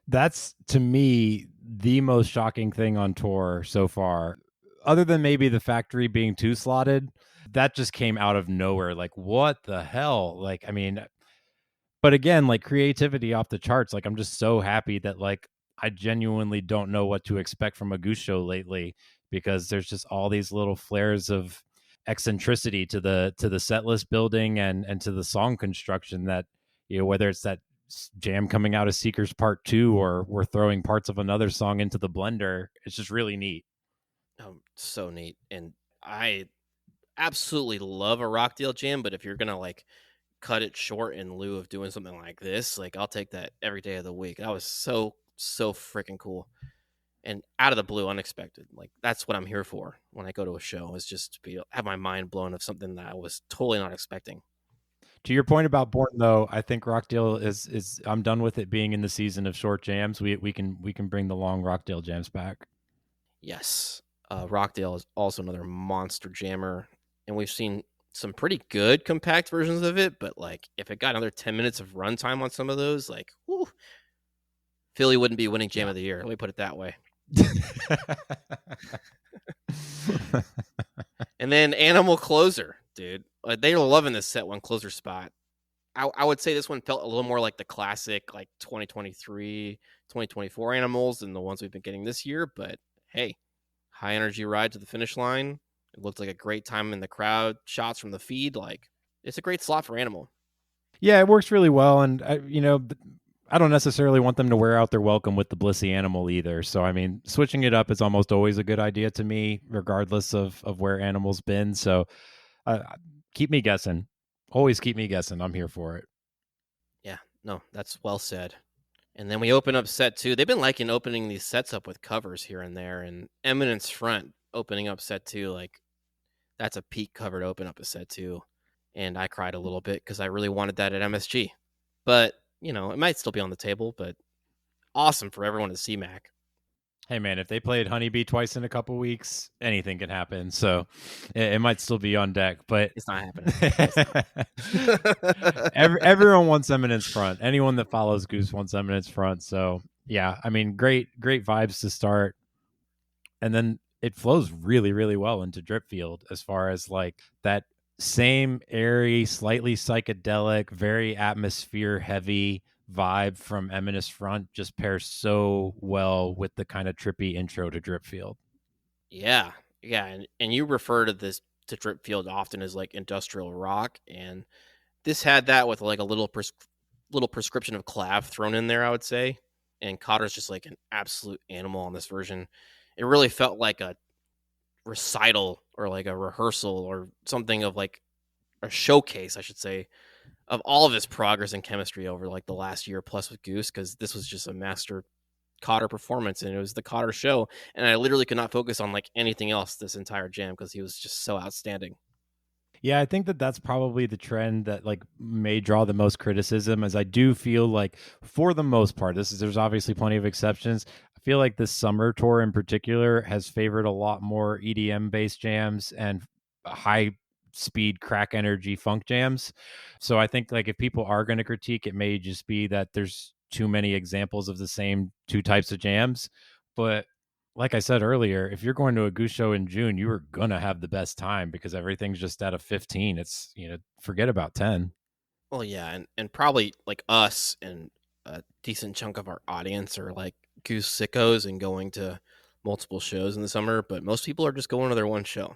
That's to me the most shocking thing on tour so far, other than maybe the factory being too slotted. That just came out of nowhere. Like, what the hell? Like, I mean, but again, like creativity off the charts. Like, I'm just so happy that like I genuinely don't know what to expect from a Goose Show lately, because there's just all these little flares of eccentricity to the set list building and to the song construction that, you know, whether it's that jam coming out of Seekers Part 2 or we're throwing parts of another song into the blender, it's just really neat. So neat, and I absolutely love a Rockdale jam. But if you're gonna like cut it short in lieu of doing something like this, like I'll take that every day of the week. That was so freaking cool and out of the blue, unexpected. Like that's what I'm here for when I go to a show, is just to be have my mind blown of something that I was totally not expecting. To your point about Born, though, I think Rockdale is I'm done with it being in the season of short jams. We can bring the long Rockdale jams back. Yes, Rockdale is also another monster jammer, and we've seen some pretty good compact versions of it. But like, if it got another 10 minutes of runtime on some of those, like, whew, Philly wouldn't be winning Jam Yeah. of the Year. Let me put it that way. And then Animal Closer, dude. They were loving this set one closer spot. I would say this one felt a little more like the classic, like 2023, 2024 Animals than the ones we've been getting this year. But hey, high energy ride to the finish line. It looked like a great time in the crowd. Shots from the feed. Like, it's a great slot for Animal. Yeah, it works really well, and I don't necessarily want them to wear out their welcome with the Blissy Animal either. So I mean, switching it up is almost always a good idea to me, regardless of where Animal's been. So uh, keep me guessing. Always keep me guessing. I'm here for it. Yeah, no, that's well said. And then we open up set two. They've been liking opening these sets up with covers here and there. And Eminence Front opening up set two, like that's a peak cover to open up a set two. And I cried a little bit because I really wanted that at MSG. But, you know, it might still be on the table, but awesome for everyone at CMAC. Hey man, if they played Honeybee twice in a couple weeks, anything can happen. So it might still be on deck, but It's not happening. It's not. everyone wants Eminence front. Anyone that follows Goose wants Eminence front. So yeah, I mean, great vibes to start, and then it flows really really well into Dripfield as far as like that same airy, slightly psychedelic, very atmosphere heavy vibe from Eminence front just pairs so well with the kind of trippy intro to Dripfield. Yeah, yeah, and you refer to this to Dripfield often as like industrial rock, and this had that with like a little prescription of clav thrown in there, I would say. And Cotter's just like an absolute animal on this version. It really felt like a recital or like a rehearsal or something of like a showcase, I should say, of all of his progress and chemistry over like the last year plus with Goose, because this was just a master Cotter performance and it was the Cotter show. And I literally could not focus on like anything else this entire jam because he was just so outstanding. Yeah, I think that that's probably the trend that like may draw the most criticism. As I do feel like, for the most part, there's obviously plenty of exceptions. I feel like this summer tour in particular has favored a lot more EDM based jams and high speed crack energy funk jams. So I think like if people are going to critique, it may just be that there's too many examples of the same two types of jams. But like I said earlier, if you're going to a Goose show in June, you are gonna have the best time because everything's just at a 15. It's forget about 10. Well, yeah, and probably like us and a decent chunk of our audience are like Goose sickos and going to multiple shows in the summer, but most people are just going to their one show.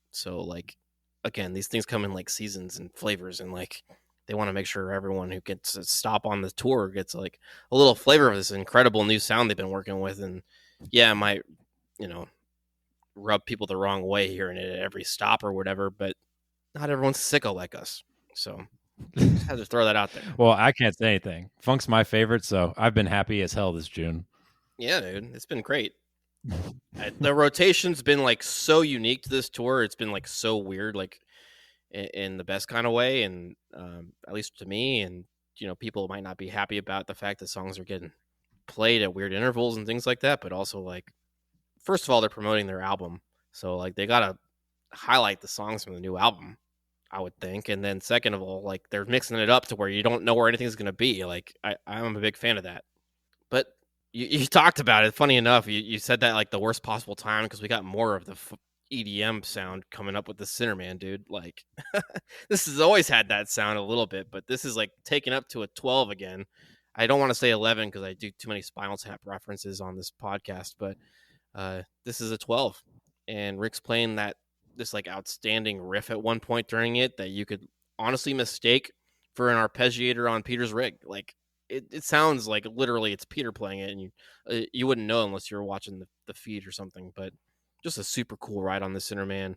So like again, these things come in like seasons and flavors and like they want to make sure everyone who gets a stop on the tour gets like a little flavor of this incredible new sound they've been working with. And yeah, it might, you know, rub people the wrong way hearing it at every stop or whatever, but not everyone's sicko like us. So just had to throw that out there. Well, I can't say anything. Funk's my favorite, so I've been happy as hell this June. Yeah, dude, it's been great. The rotation's been like so unique to this tour. It's been like so weird, like in the best kind of way, and at least to me. And people might not be happy about the fact that songs are getting played at weird intervals and things like that. But also, like, first of all, they're promoting their album, so like they gotta highlight the songs from the new album, I would think. And then second of all, like they're mixing it up to where you don't know where anything's gonna be. Like I'm a big fan of that. But you talked about it. Funny enough, you said that like the worst possible time because we got more of the EDM sound coming up with the Sinnerman, dude. Like this has always had that sound a little bit, but this is like taken up to a 12 again. I don't want to say 11 because I do too many Spinal Tap references on this podcast, but this is a 12, and Rick's playing this like outstanding riff at one point during it that you could honestly mistake for an arpeggiator on Peter's rig. Like it sounds like literally it's Peter playing it, and you wouldn't know unless you were watching the feed or something. But just a super cool ride on the Sinnerman.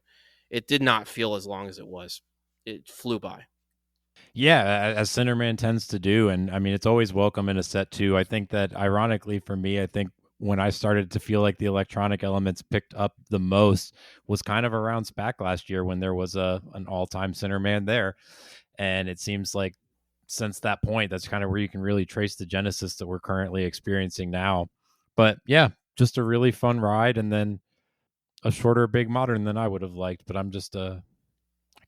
It did not feel as long as it was. It flew by. Yeah, as Centerman tends to do. And I mean, it's always welcome in a set too. I think that ironically for me, I think when I started to feel like the electronic elements picked up the most was kind of around SPAC last year when there was an all-time Centerman there. And it seems like since that point, that's kind of where you can really trace the genesis that we're currently experiencing now. But yeah, just a really fun ride, and then a shorter Big Modern than I would have liked. But I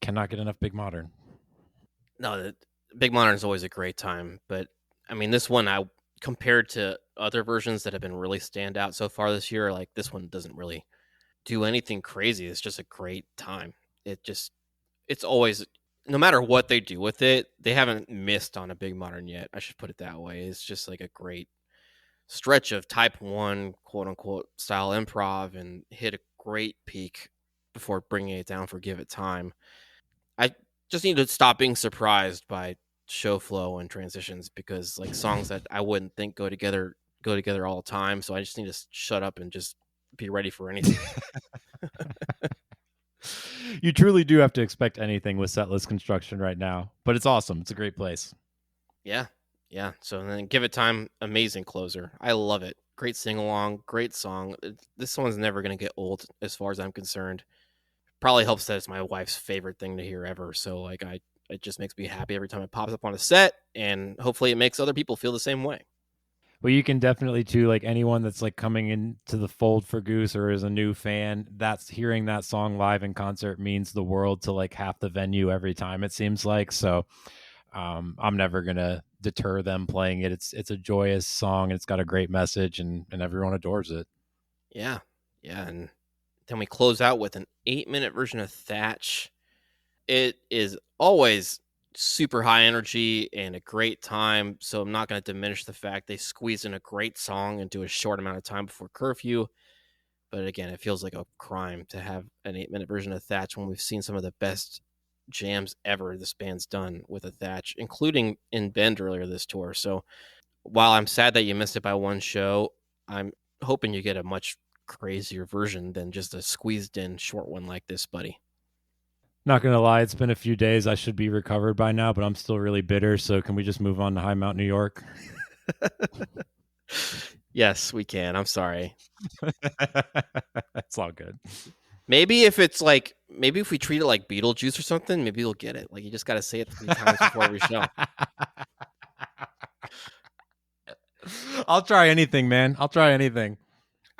cannot get enough Big Modern. No, the Big Modern is always a great time, but I mean, this one, I compared to other versions that have been really stand out so far this year, like this one doesn't really do anything crazy. It's just a great time. It's always, no matter what they do with it, they haven't missed on a Big Modern yet. I should put it that way. It's just like a great stretch of type 1 quote unquote style improv and hit a great peak before bringing it down for Give It Time. I just need to stop being surprised by show flow and transitions because like songs that I wouldn't think go together all the time. So I just need to shut up and just be ready for anything. You truly do have to expect anything with setlist construction right now, but it's awesome. It's a great place. Yeah. Yeah. So then Give It Time, amazing closer. I love it. Great sing along, great song. This one's never going to get old as far as I'm concerned. Probably helps that it's my wife's favorite thing to hear ever. So like it just makes me happy every time it pops up on a set, and hopefully it makes other people feel the same way. Well, you can definitely too, like anyone that's like coming into the fold for Goose or is a new fan, that's hearing that song live in concert means the world to like half the venue every time, it seems like. So I'm never gonna deter them playing it. It's a joyous song and it's got a great message and everyone adores it. Yeah. Yeah. And then we close out with an 8-minute version of Thatch. It is always super high energy and a great time. So I'm not going to diminish the fact they squeezed in a great song into a short amount of time before curfew. But again, it feels like a crime to have an 8-minute version of Thatch when we've seen some of the best jams ever this band's done with a Thatch, including in Bend earlier this tour. So while I'm sad that you missed it by one show, I'm hoping you get a much crazier version than just a squeezed in short one like this, buddy. Not gonna lie, it's been a few days. I should be recovered by now, but I'm still really bitter. So can we just move on to High Mount, New York? Yes, we can. I'm sorry. It's all good. Maybe if it's like, maybe if we treat it like Beetlejuice or something, maybe you'll get it. Like, you just got to say it 3 times before every show. I'll try anything, man. I'll try anything.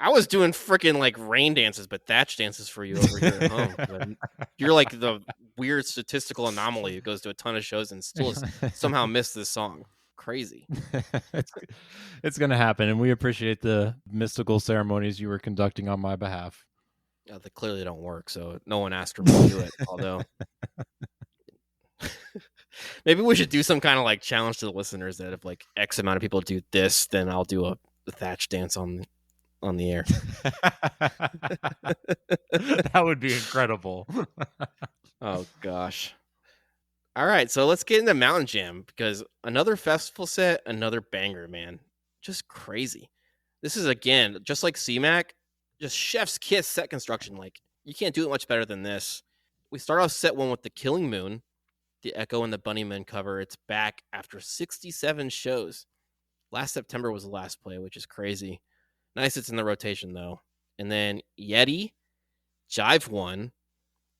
I was doing freaking like rain dances, but Thatch dances for you over here at home. But you're like the weird statistical anomaly who goes to a ton of shows and still somehow missed this song. Crazy. It's going to happen, and we appreciate the mystical ceremonies you were conducting on my behalf. They clearly don't work, so no one asked for me to do it. Although maybe we should do some kind of like challenge to the listeners that if like X amount of people do this, then I'll do a Thatch dance on the air. That would be incredible. Oh gosh. All right, so let's get into Mountain Jam because another festival set, another banger, man. Just crazy. This is again, just like CMAC, just chef's kiss set construction. Like, you can't do it much better than this. We start off set one with The Killing Moon, the Echo and the Bunnymen cover. It's back after 67 shows. Last September was the last play, which is crazy. Nice it's in the rotation, though. And then Yeti, Jive One,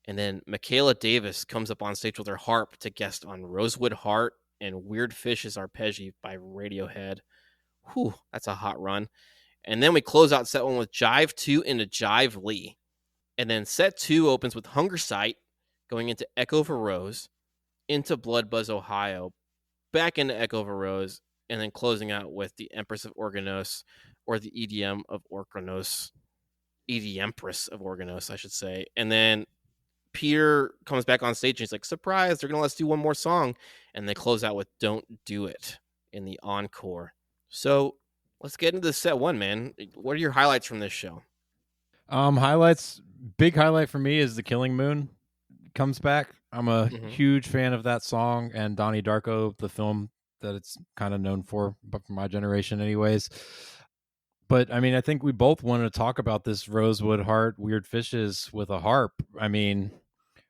and then Michaela Davis comes up on stage with her harp to guest on Rosewood Heart and Weird Fish's Arpeggi by Radiohead. Whew, that's a hot run. And then we close out set one with Jive 2 into Jive Lee. And then set 2 opens with Hunger Sight, going into Echo for Rose, into Blood Buzz, Ohio, back into Echo for Rose, and then closing out with the Empress of Organos, or the EDM of Organos. EDempress of Organos, I should say. And then Peter comes back on stage and he's like, surprise, they're going to let us do one more song. And they close out with Don't Do It in the encore. So let's get into the set one, man. What are your highlights from this show? Highlights. Big highlight for me is The Killing Moon comes back. I'm a huge fan of that song and Donnie Darko, the film that it's kind of known for, but for my generation anyways. But I mean, I think we both wanted to talk about this Rosewood Heart, Weird Fishes with a harp. I mean,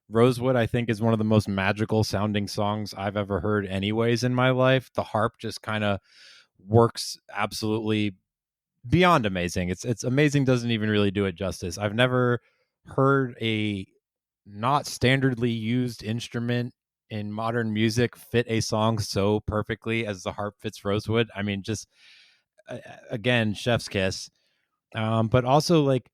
Rosewood, I think, is one of the most magical sounding songs I've ever heard anyways in my life. The harp just kind of works absolutely beyond amazing. It's amazing, doesn't even really do it justice. I've never heard a not standardly used instrument in modern music fit a song so perfectly as the harp fits Rosewood. I mean, just again, chef's kiss. But also, like,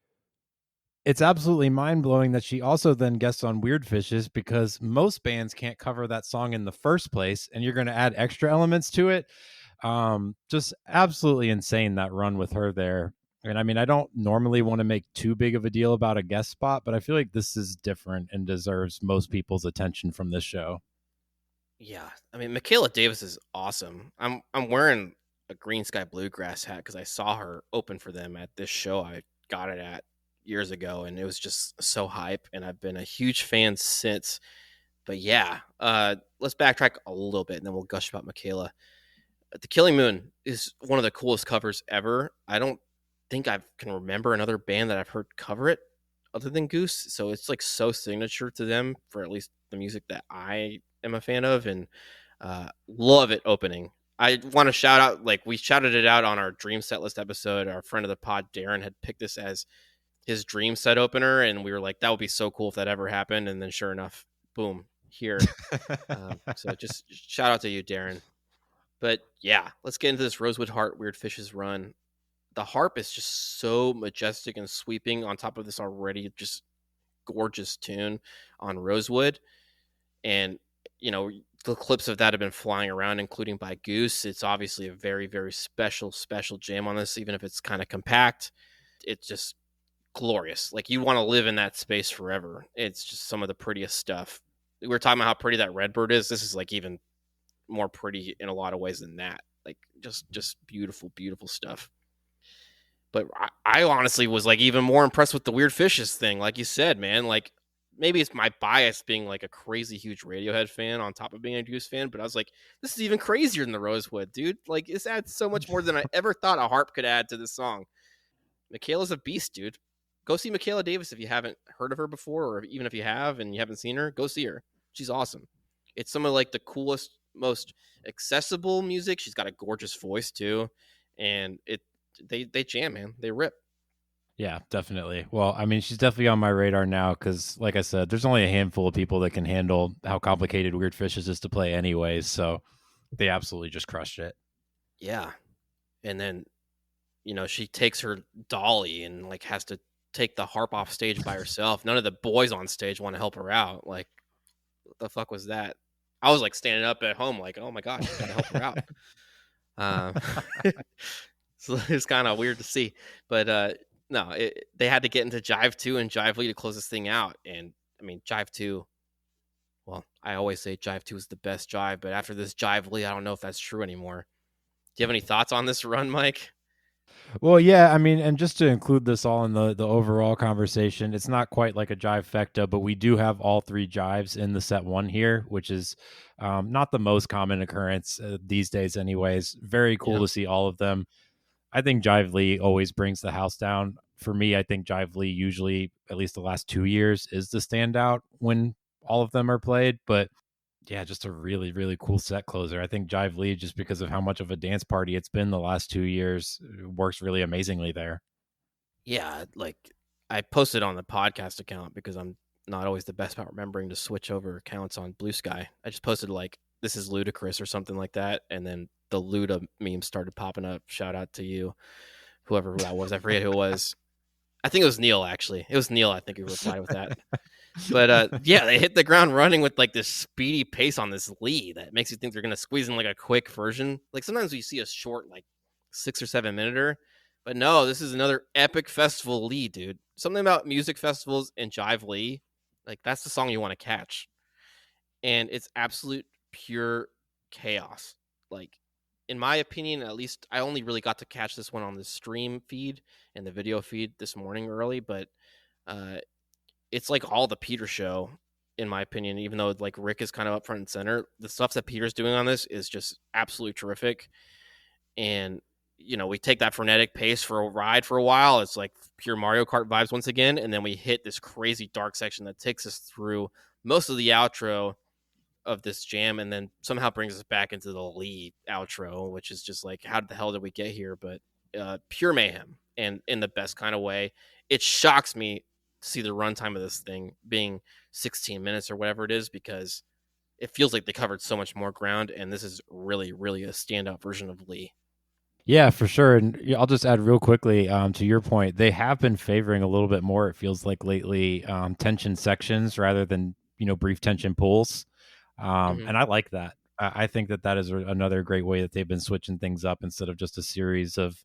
it's absolutely mind-blowing that she also then guests on Weird Fishes, because most bands can't cover that song in the first place, and you're going to add extra elements to it. Just absolutely insane, that run with her there. And I mean, I don't normally want to make too big of a deal about a guest spot, but I feel like this is different and deserves most people's attention from this show. Yeah, I mean, Michaela Davis is awesome. I'm wearing a Green Sky Bluegrass hat because I saw her open for them at this show I got it at years ago, and it was just so hype, and I've been a huge fan since. But yeah, let's backtrack a little bit, and then we'll gush about Michaela. The Killing Moon is one of the coolest covers ever. I don't think I can remember another band that I've heard cover it other than Goose, so it's like so signature to them for at least the music that I am a fan of, and love it opening. I want to shout out, like, we shouted it out on our Dream Set List episode. Our friend of the pod, Darren, had picked this as his dream set opener, and we were like, that would be so cool if that ever happened. And then sure enough, boom, here. So just shout out to you, Darren. But yeah, let's get into this Rosewood Heart Weird Fishes run. The harp is just so majestic and sweeping on top of this already just gorgeous tune on Rosewood. And, you know, the clips of that have been flying around, including by Goose. It's obviously a very, very special, special jam on this, even if it's kind of compact. It's just glorious. Like, you want to live in that space forever. It's just some of the prettiest stuff. We were talking about how pretty that Redbird is. This is like even more pretty in a lot of ways than that. Like, just beautiful, beautiful stuff. But I honestly was like even more impressed with the Weird Fishes thing. Like you said, man, like maybe it's my bias being like a crazy huge Radiohead fan on top of being a Goose fan, but I was like, this is even crazier than the Rosewood, dude. Like this adds so much more than I ever thought a harp could add to this song. Michaela's a beast, dude. Go see Michaela Davis if you haven't heard of her before, or even if you have and you haven't seen her, go see her. She's awesome. It's some of like the coolest, most accessible music. She's got a gorgeous voice too, and they jam, man. They rip. Yeah, definitely. Well, I mean, she's definitely on my radar now because, like I said, there's only a handful of people that can handle how complicated Weird Fishes is to play, anyways. So they absolutely just crushed it. Yeah, and then she takes her dolly and like has to take the harp off stage by herself. None of the boys on stage want to help her out. Like, what the fuck was that? I was like standing up at home, like, oh my gosh, I gotta help her out. So it's kind of weird to see, but no, they had to get into Jive 2 and Jive Lee to close this thing out. And I mean, Jive 2. Well, I always say Jive 2 is the best Jive, but after this Jive Lee, I don't know if that's true anymore. Do you have any thoughts on this run, Mike? Well, yeah, I mean, and just to include this all in the overall conversation, it's not quite like a jive fecta, but we do have all three jives in the set one here, which is not the most common occurrence these days, anyways. Very cool Yeah. to see all of them. I think Jive Lee always brings the house down. For me, I think Jive Lee usually, at least the last 2 years, is the standout when all of them are played. But yeah, just a really, really cool set closer. I think Jive Lee, just because of how much of a dance party it's been the last 2 years, works really amazingly there. Yeah, like I posted on the podcast account because I'm not always the best about remembering to switch over accounts on Blue Sky. I just posted like this is ludicrous or something like that, and then the Luda meme started popping up. Shout out to you, whoever that was. I forget who it was. I think it was Neil. Actually, it was Neil. I think who replied with that. But yeah, they hit the ground running with like this speedy pace on this lead that makes you think they're gonna squeeze in like a quick version. Like sometimes you see a short like 6 or 7 minute, but no, this is another epic festival lead, dude. Something about music festivals and Jive Lee, like that's the song you want to catch, and it's absolute pure chaos. Like in my opinion, at least I only really got to catch this one on the stream feed and the video feed this morning early, but uh, it's like all the Peter show, in my opinion, even though like Rick is kind of up front and center. The stuff that Peter's doing on this is just absolutely terrific. And, we take that frenetic pace for a ride for a while. It's like pure Mario Kart vibes once again. And then we hit this crazy dark section that takes us through most of the outro of this jam and then somehow brings us back into the lead outro, which is just like, how the hell did we get here? But pure mayhem and in the best kind of way. It shocks me to see the runtime of this thing being 16 minutes or whatever it is, because it feels like they covered so much more ground. And this is really, really a standout version of Lee. Yeah, for sure. And I'll just add real quickly to your point. They have been favoring a little bit more, it feels like lately, tension sections rather than, brief tension pulls. Mm-hmm. And I like that. I think that is another great way that they've been switching things up instead of just a series of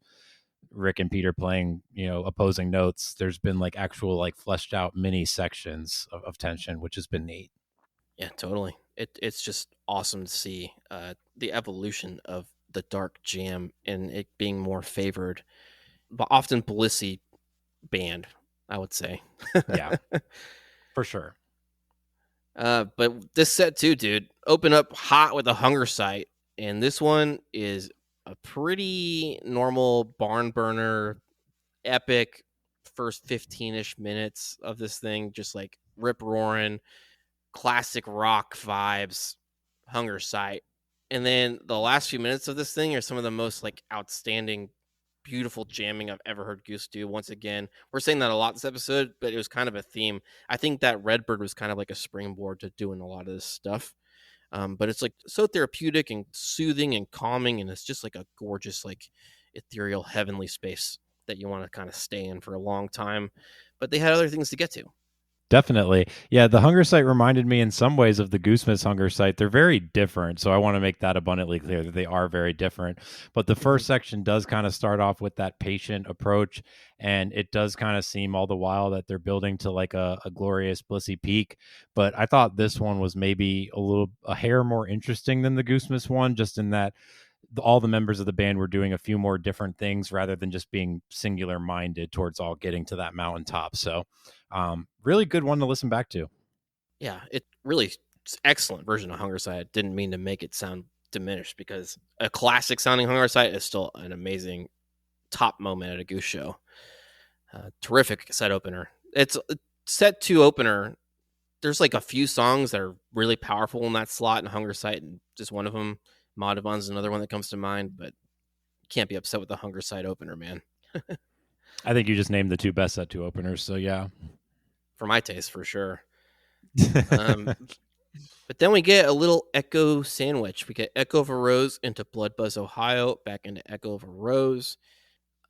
Rick and Peter playing, opposing notes. There's been like actual, like fleshed out mini sections of tension, which has been neat. Yeah, totally. It's just awesome to see the evolution of the dark jam and it being more favored, but often Blissy band, I would say. Yeah, for sure. But this set too, dude, open up hot with a hunger sight, and this one is a pretty normal barn burner, epic first 15-ish minutes of this thing, just like rip roaring, classic rock vibes, hunger sight. And then the last few minutes of this thing are some of the most like outstanding, beautiful jamming I've ever heard Goose do. Once again, we're saying that a lot this episode, but it was kind of a theme. I think that Redbird was kind of like a springboard to doing a lot of this stuff. But it's like so therapeutic and soothing and calming, and it's just like a gorgeous, like ethereal, heavenly space that you want to kind of stay in for a long time. But they had other things to get to. Definitely. Yeah, the hunger site reminded me in some ways of the Goosemist hunger site. They're very different. So I want to make that abundantly clear that they are very different. But the Mhm. first section does kind of start off with that patient approach. And it does kind of seem all the while that they're building to like a glorious, blissy peak. But I thought this one was maybe a hair more interesting than the Goosemist one, just in that all the members of the band were doing a few more different things rather than just being singular minded towards all getting to that mountaintop. So, really good one to listen back to. Yeah, it really it's excellent version of Hunger Site. Didn't mean to make it sound diminished because a classic sounding Hunger Site is still an amazing top moment at a Goose show. Terrific set opener. It's a set two opener. There's like a few songs that are really powerful in that slot in Hunger Site, and just one of them, Madhavans, is another one that comes to mind. But you can't be upset with the Hunger Site opener, man. I think you just named the two best set two openers. So, yeah. For my taste, for sure. Um, But then we get a little Echo sandwich. We get Echo of a Rose into Blood Buzz, Ohio, back into Echo of a Rose.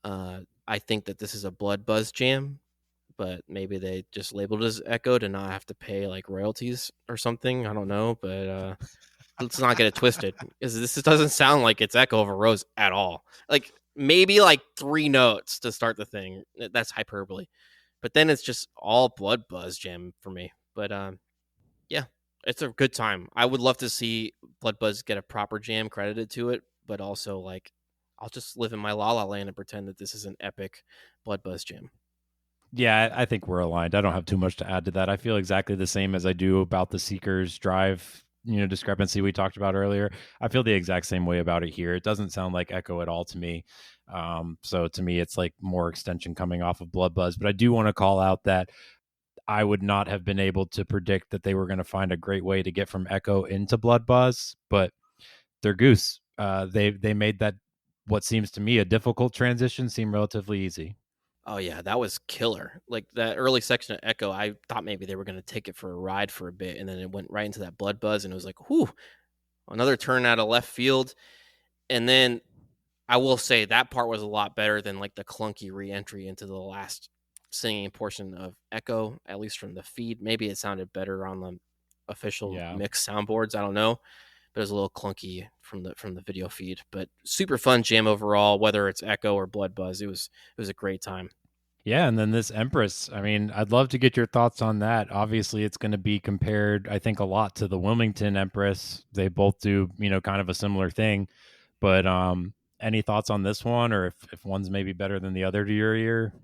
I think that this is a Blood Buzz jam, but maybe they just labeled it as Echo to not have to pay like royalties or something. I don't know, but let's not get it twisted because this doesn't sound like it's Echo of a Rose at all. Like maybe like 3 notes to start the thing. That's hyperbole, but then it's just all Blood Buzz jam for me. But yeah, it's a good time. I would love to see Blood Buzz get a proper jam credited to it, but also like I'll just live in my La La Land and pretend that this is an epic Blood Buzz jam. Yeah, I think we're aligned. I don't have too much to add to that. I feel exactly the same as I do about the Seekers Drive, discrepancy we talked about earlier. I feel the exact same way about it here. It doesn't sound like Echo at all to me. So to me, it's like more extension coming off of Blood Buzz. But I do want to call out that I would not have been able to predict that they were going to find a great way to get from Echo into Blood Buzz, but they're Goose. They made that what seems to me a difficult transition seem relatively easy. Oh yeah, that was killer. Like that early section of Echo, I thought maybe they were going to take it for a ride for a bit, and then it went right into that Blood Buzz, and it was like, whew, another turn out of left field. And then I will say that part was a lot better than like the clunky re-entry into the last singing portion of Echo, at least from the feed. Maybe it sounded better on the official Yeah. mix soundboards. I don't know, but it was a little clunky from the video feed. But super fun jam overall, whether it's Echo or Blood Buzz. It was a great time. Yeah, and then this Empress. I mean, I'd love to get your thoughts on that. Obviously, it's going to be compared, I think, a lot to the Wilmington Empress. They both do, kind of a similar thing. But any thoughts on this one, or if one's maybe better than the other to your ear?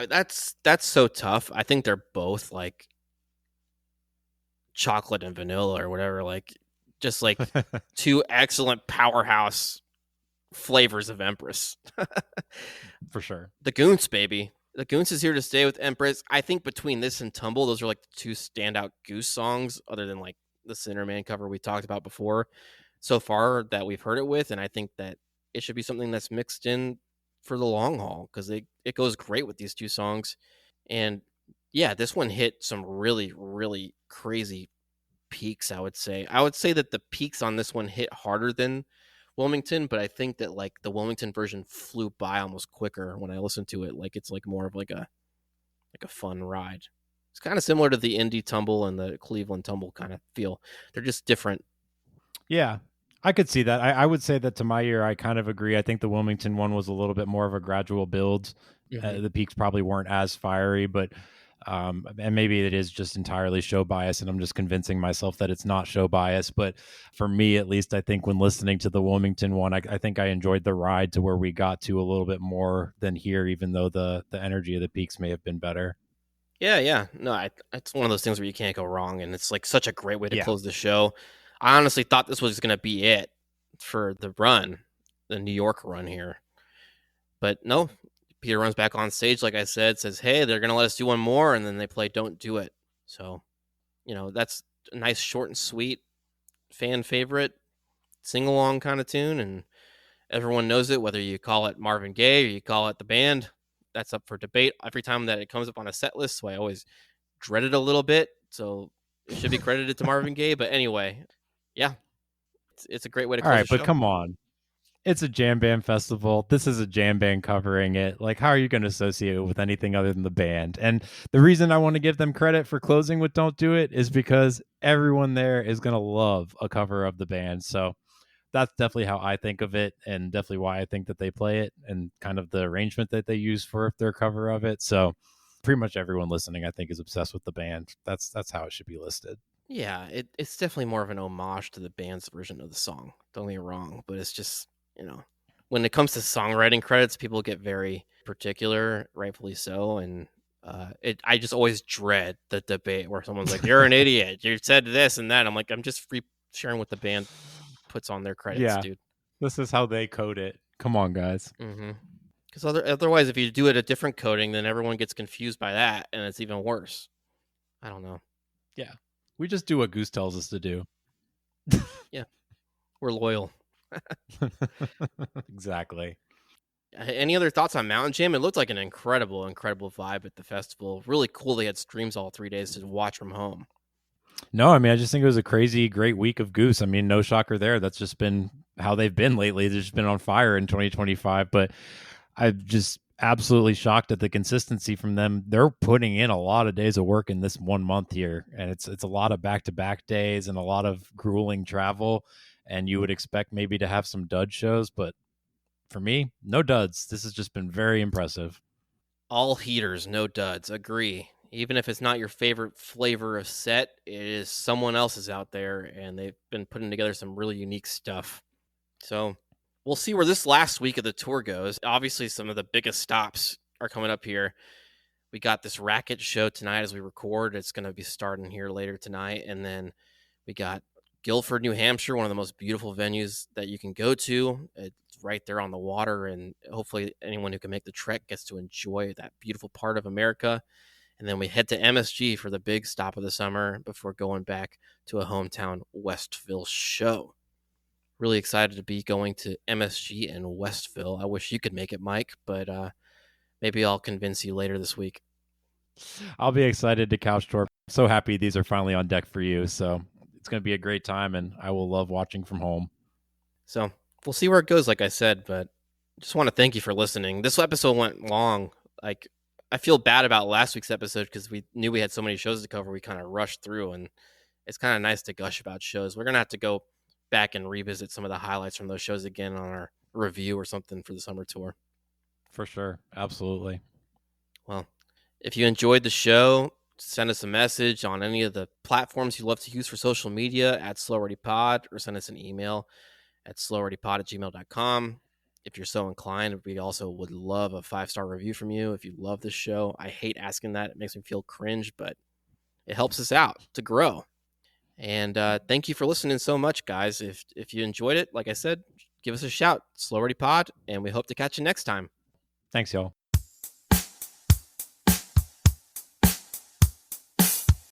That's so tough. I think they're both like chocolate and vanilla or whatever. Like just like two excellent powerhouse flavors of Empress. For sure. The Goons, baby. The Goons is here to stay with Empress. I think between this and Tumble, those are like the two standout Goose songs, other than like the Cinderman cover we talked about before so far that we've heard it with. And I think that it should be something that's mixed in for the long haul because it goes great with these two songs. And yeah, this one hit some really, really crazy peaks, I would say. I would say that the peaks on this one hit harder than Wilmington, but I think that like the Wilmington version flew by almost quicker when I listened to it. Like it's like more of like a fun ride. It's kind of similar to the Indy Tumble and the Cleveland Tumble kind of feel. They're just different. Yeah, I could see that. I would say that to my ear, I kind of agree. I think the Wilmington one was a little bit more of a gradual build. Mm-hmm. The peaks probably weren't as fiery, but and maybe it is just entirely show bias, and I'm just convincing myself that it's not show bias. But for me, at least, I think when listening to the Wilmington one, I think I enjoyed the ride to where we got to a little bit more than here, even though the energy of the peaks may have been better. Yeah. No, it's one of those things where you can't go wrong, and it's like such a great way to Yeah. close the show. I honestly thought this was going to be it for the run, the New York run here. But no, Peter runs back on stage, like I said, says, hey, they're going to let us do one more. And then they play Don't Do It. So, that's a nice, short and sweet fan favorite, sing along kind of tune. And everyone knows it, whether you call it Marvin Gaye or you call it the band. That's up for debate every time that it comes up on a set list. So I always dread it a little bit. So it should be credited to Marvin Gaye. But anyway, Yeah, it's a great way to All close a right, but show. come on. It's a jam band festival. This is a jam band covering it. Like, how are you going to associate it with anything other than the band? And the reason I want to give them credit for closing with Don't Do It is because everyone there is going to love a cover of the band. So that's definitely how I think of it, and definitely why I think that they play it, and kind of the arrangement that they use for their cover of it. So pretty much everyone listening, I think, is obsessed with the band. That's how it should be listed. Yeah, it's definitely more of an homage to the band's version of the song. Don't get me wrong, but it's just, when it comes to songwriting credits, people get very particular, rightfully so, and I just always dread the debate where someone's like, "You're an idiot. You said this and that." I'm like, I'm just sharing what the band puts on their credits, Yeah, dude. this is how they code it. Come on, guys. Because otherwise, if you do it a different coding, then everyone gets confused by that, and it's even worse. I don't know. Yeah, we just do what Goose tells us to do. Yeah, we're loyal. Exactly. Any other thoughts on Mountain Jam? It looked like an incredible, incredible vibe at the festival. Really cool. They had streams all 3 days to watch from home. No, I mean, I just think it was a crazy, great week of Goose. I mean, no shocker there. That's just been how they've been lately. They've just been on fire in 2025. But I'm just absolutely shocked at the consistency from them. They're putting in a lot of days of work in this 1 month here, and it's a lot of back to back days and a lot of grueling travel. And you would expect maybe to have some dud shows, but for me, no duds. This has just been very impressive. All heaters, no duds. Agree. Even if it's not your favorite flavor of set, it is someone else's out there, and they've been putting together some really unique stuff. So we'll see where this last week of the tour goes. Obviously, some of the biggest stops are coming up here. We got this Racket show tonight as we record. It's going to be starting here later tonight. And then we got Guilford, New Hampshire, one of the most beautiful venues that you can go to. It's right there on the water. And hopefully anyone who can make the trek gets to enjoy that beautiful part of America. And then we head to MSG for the big stop of the summer before going back to a hometown Westville show. Really excited to be going to MSG in Westville. I wish you could make it, Mike, but maybe I'll convince you later this week. I'll be excited to couch tour. I'm so happy these are finally on deck for you. So it's going to be a great time, and I will love watching from home. So we'll see where it goes, like I said, but just want to thank you for listening. This episode went long. Like, I feel bad about last week's episode because we knew we had so many shows to cover. We kind of rushed through, and it's kind of nice to gush about shows. We're going to have to go back and revisit some of the highlights from those shows again on our review or something for the summer tour. For sure. Absolutely. Well, if you enjoyed the show, send us a message on any of the platforms you love to use for social media at SlowReadyPod, or send us an email at slowreadypod@gmail.com. If you're so inclined, we also would love a 5-star review from you if you love this show. I hate asking that. It makes me feel cringe, but it helps us out to grow. And thank you for listening so much, guys. If you enjoyed it, like I said, give us a shout, SlowReadyPod, and we hope to catch you next time. Thanks, y'all.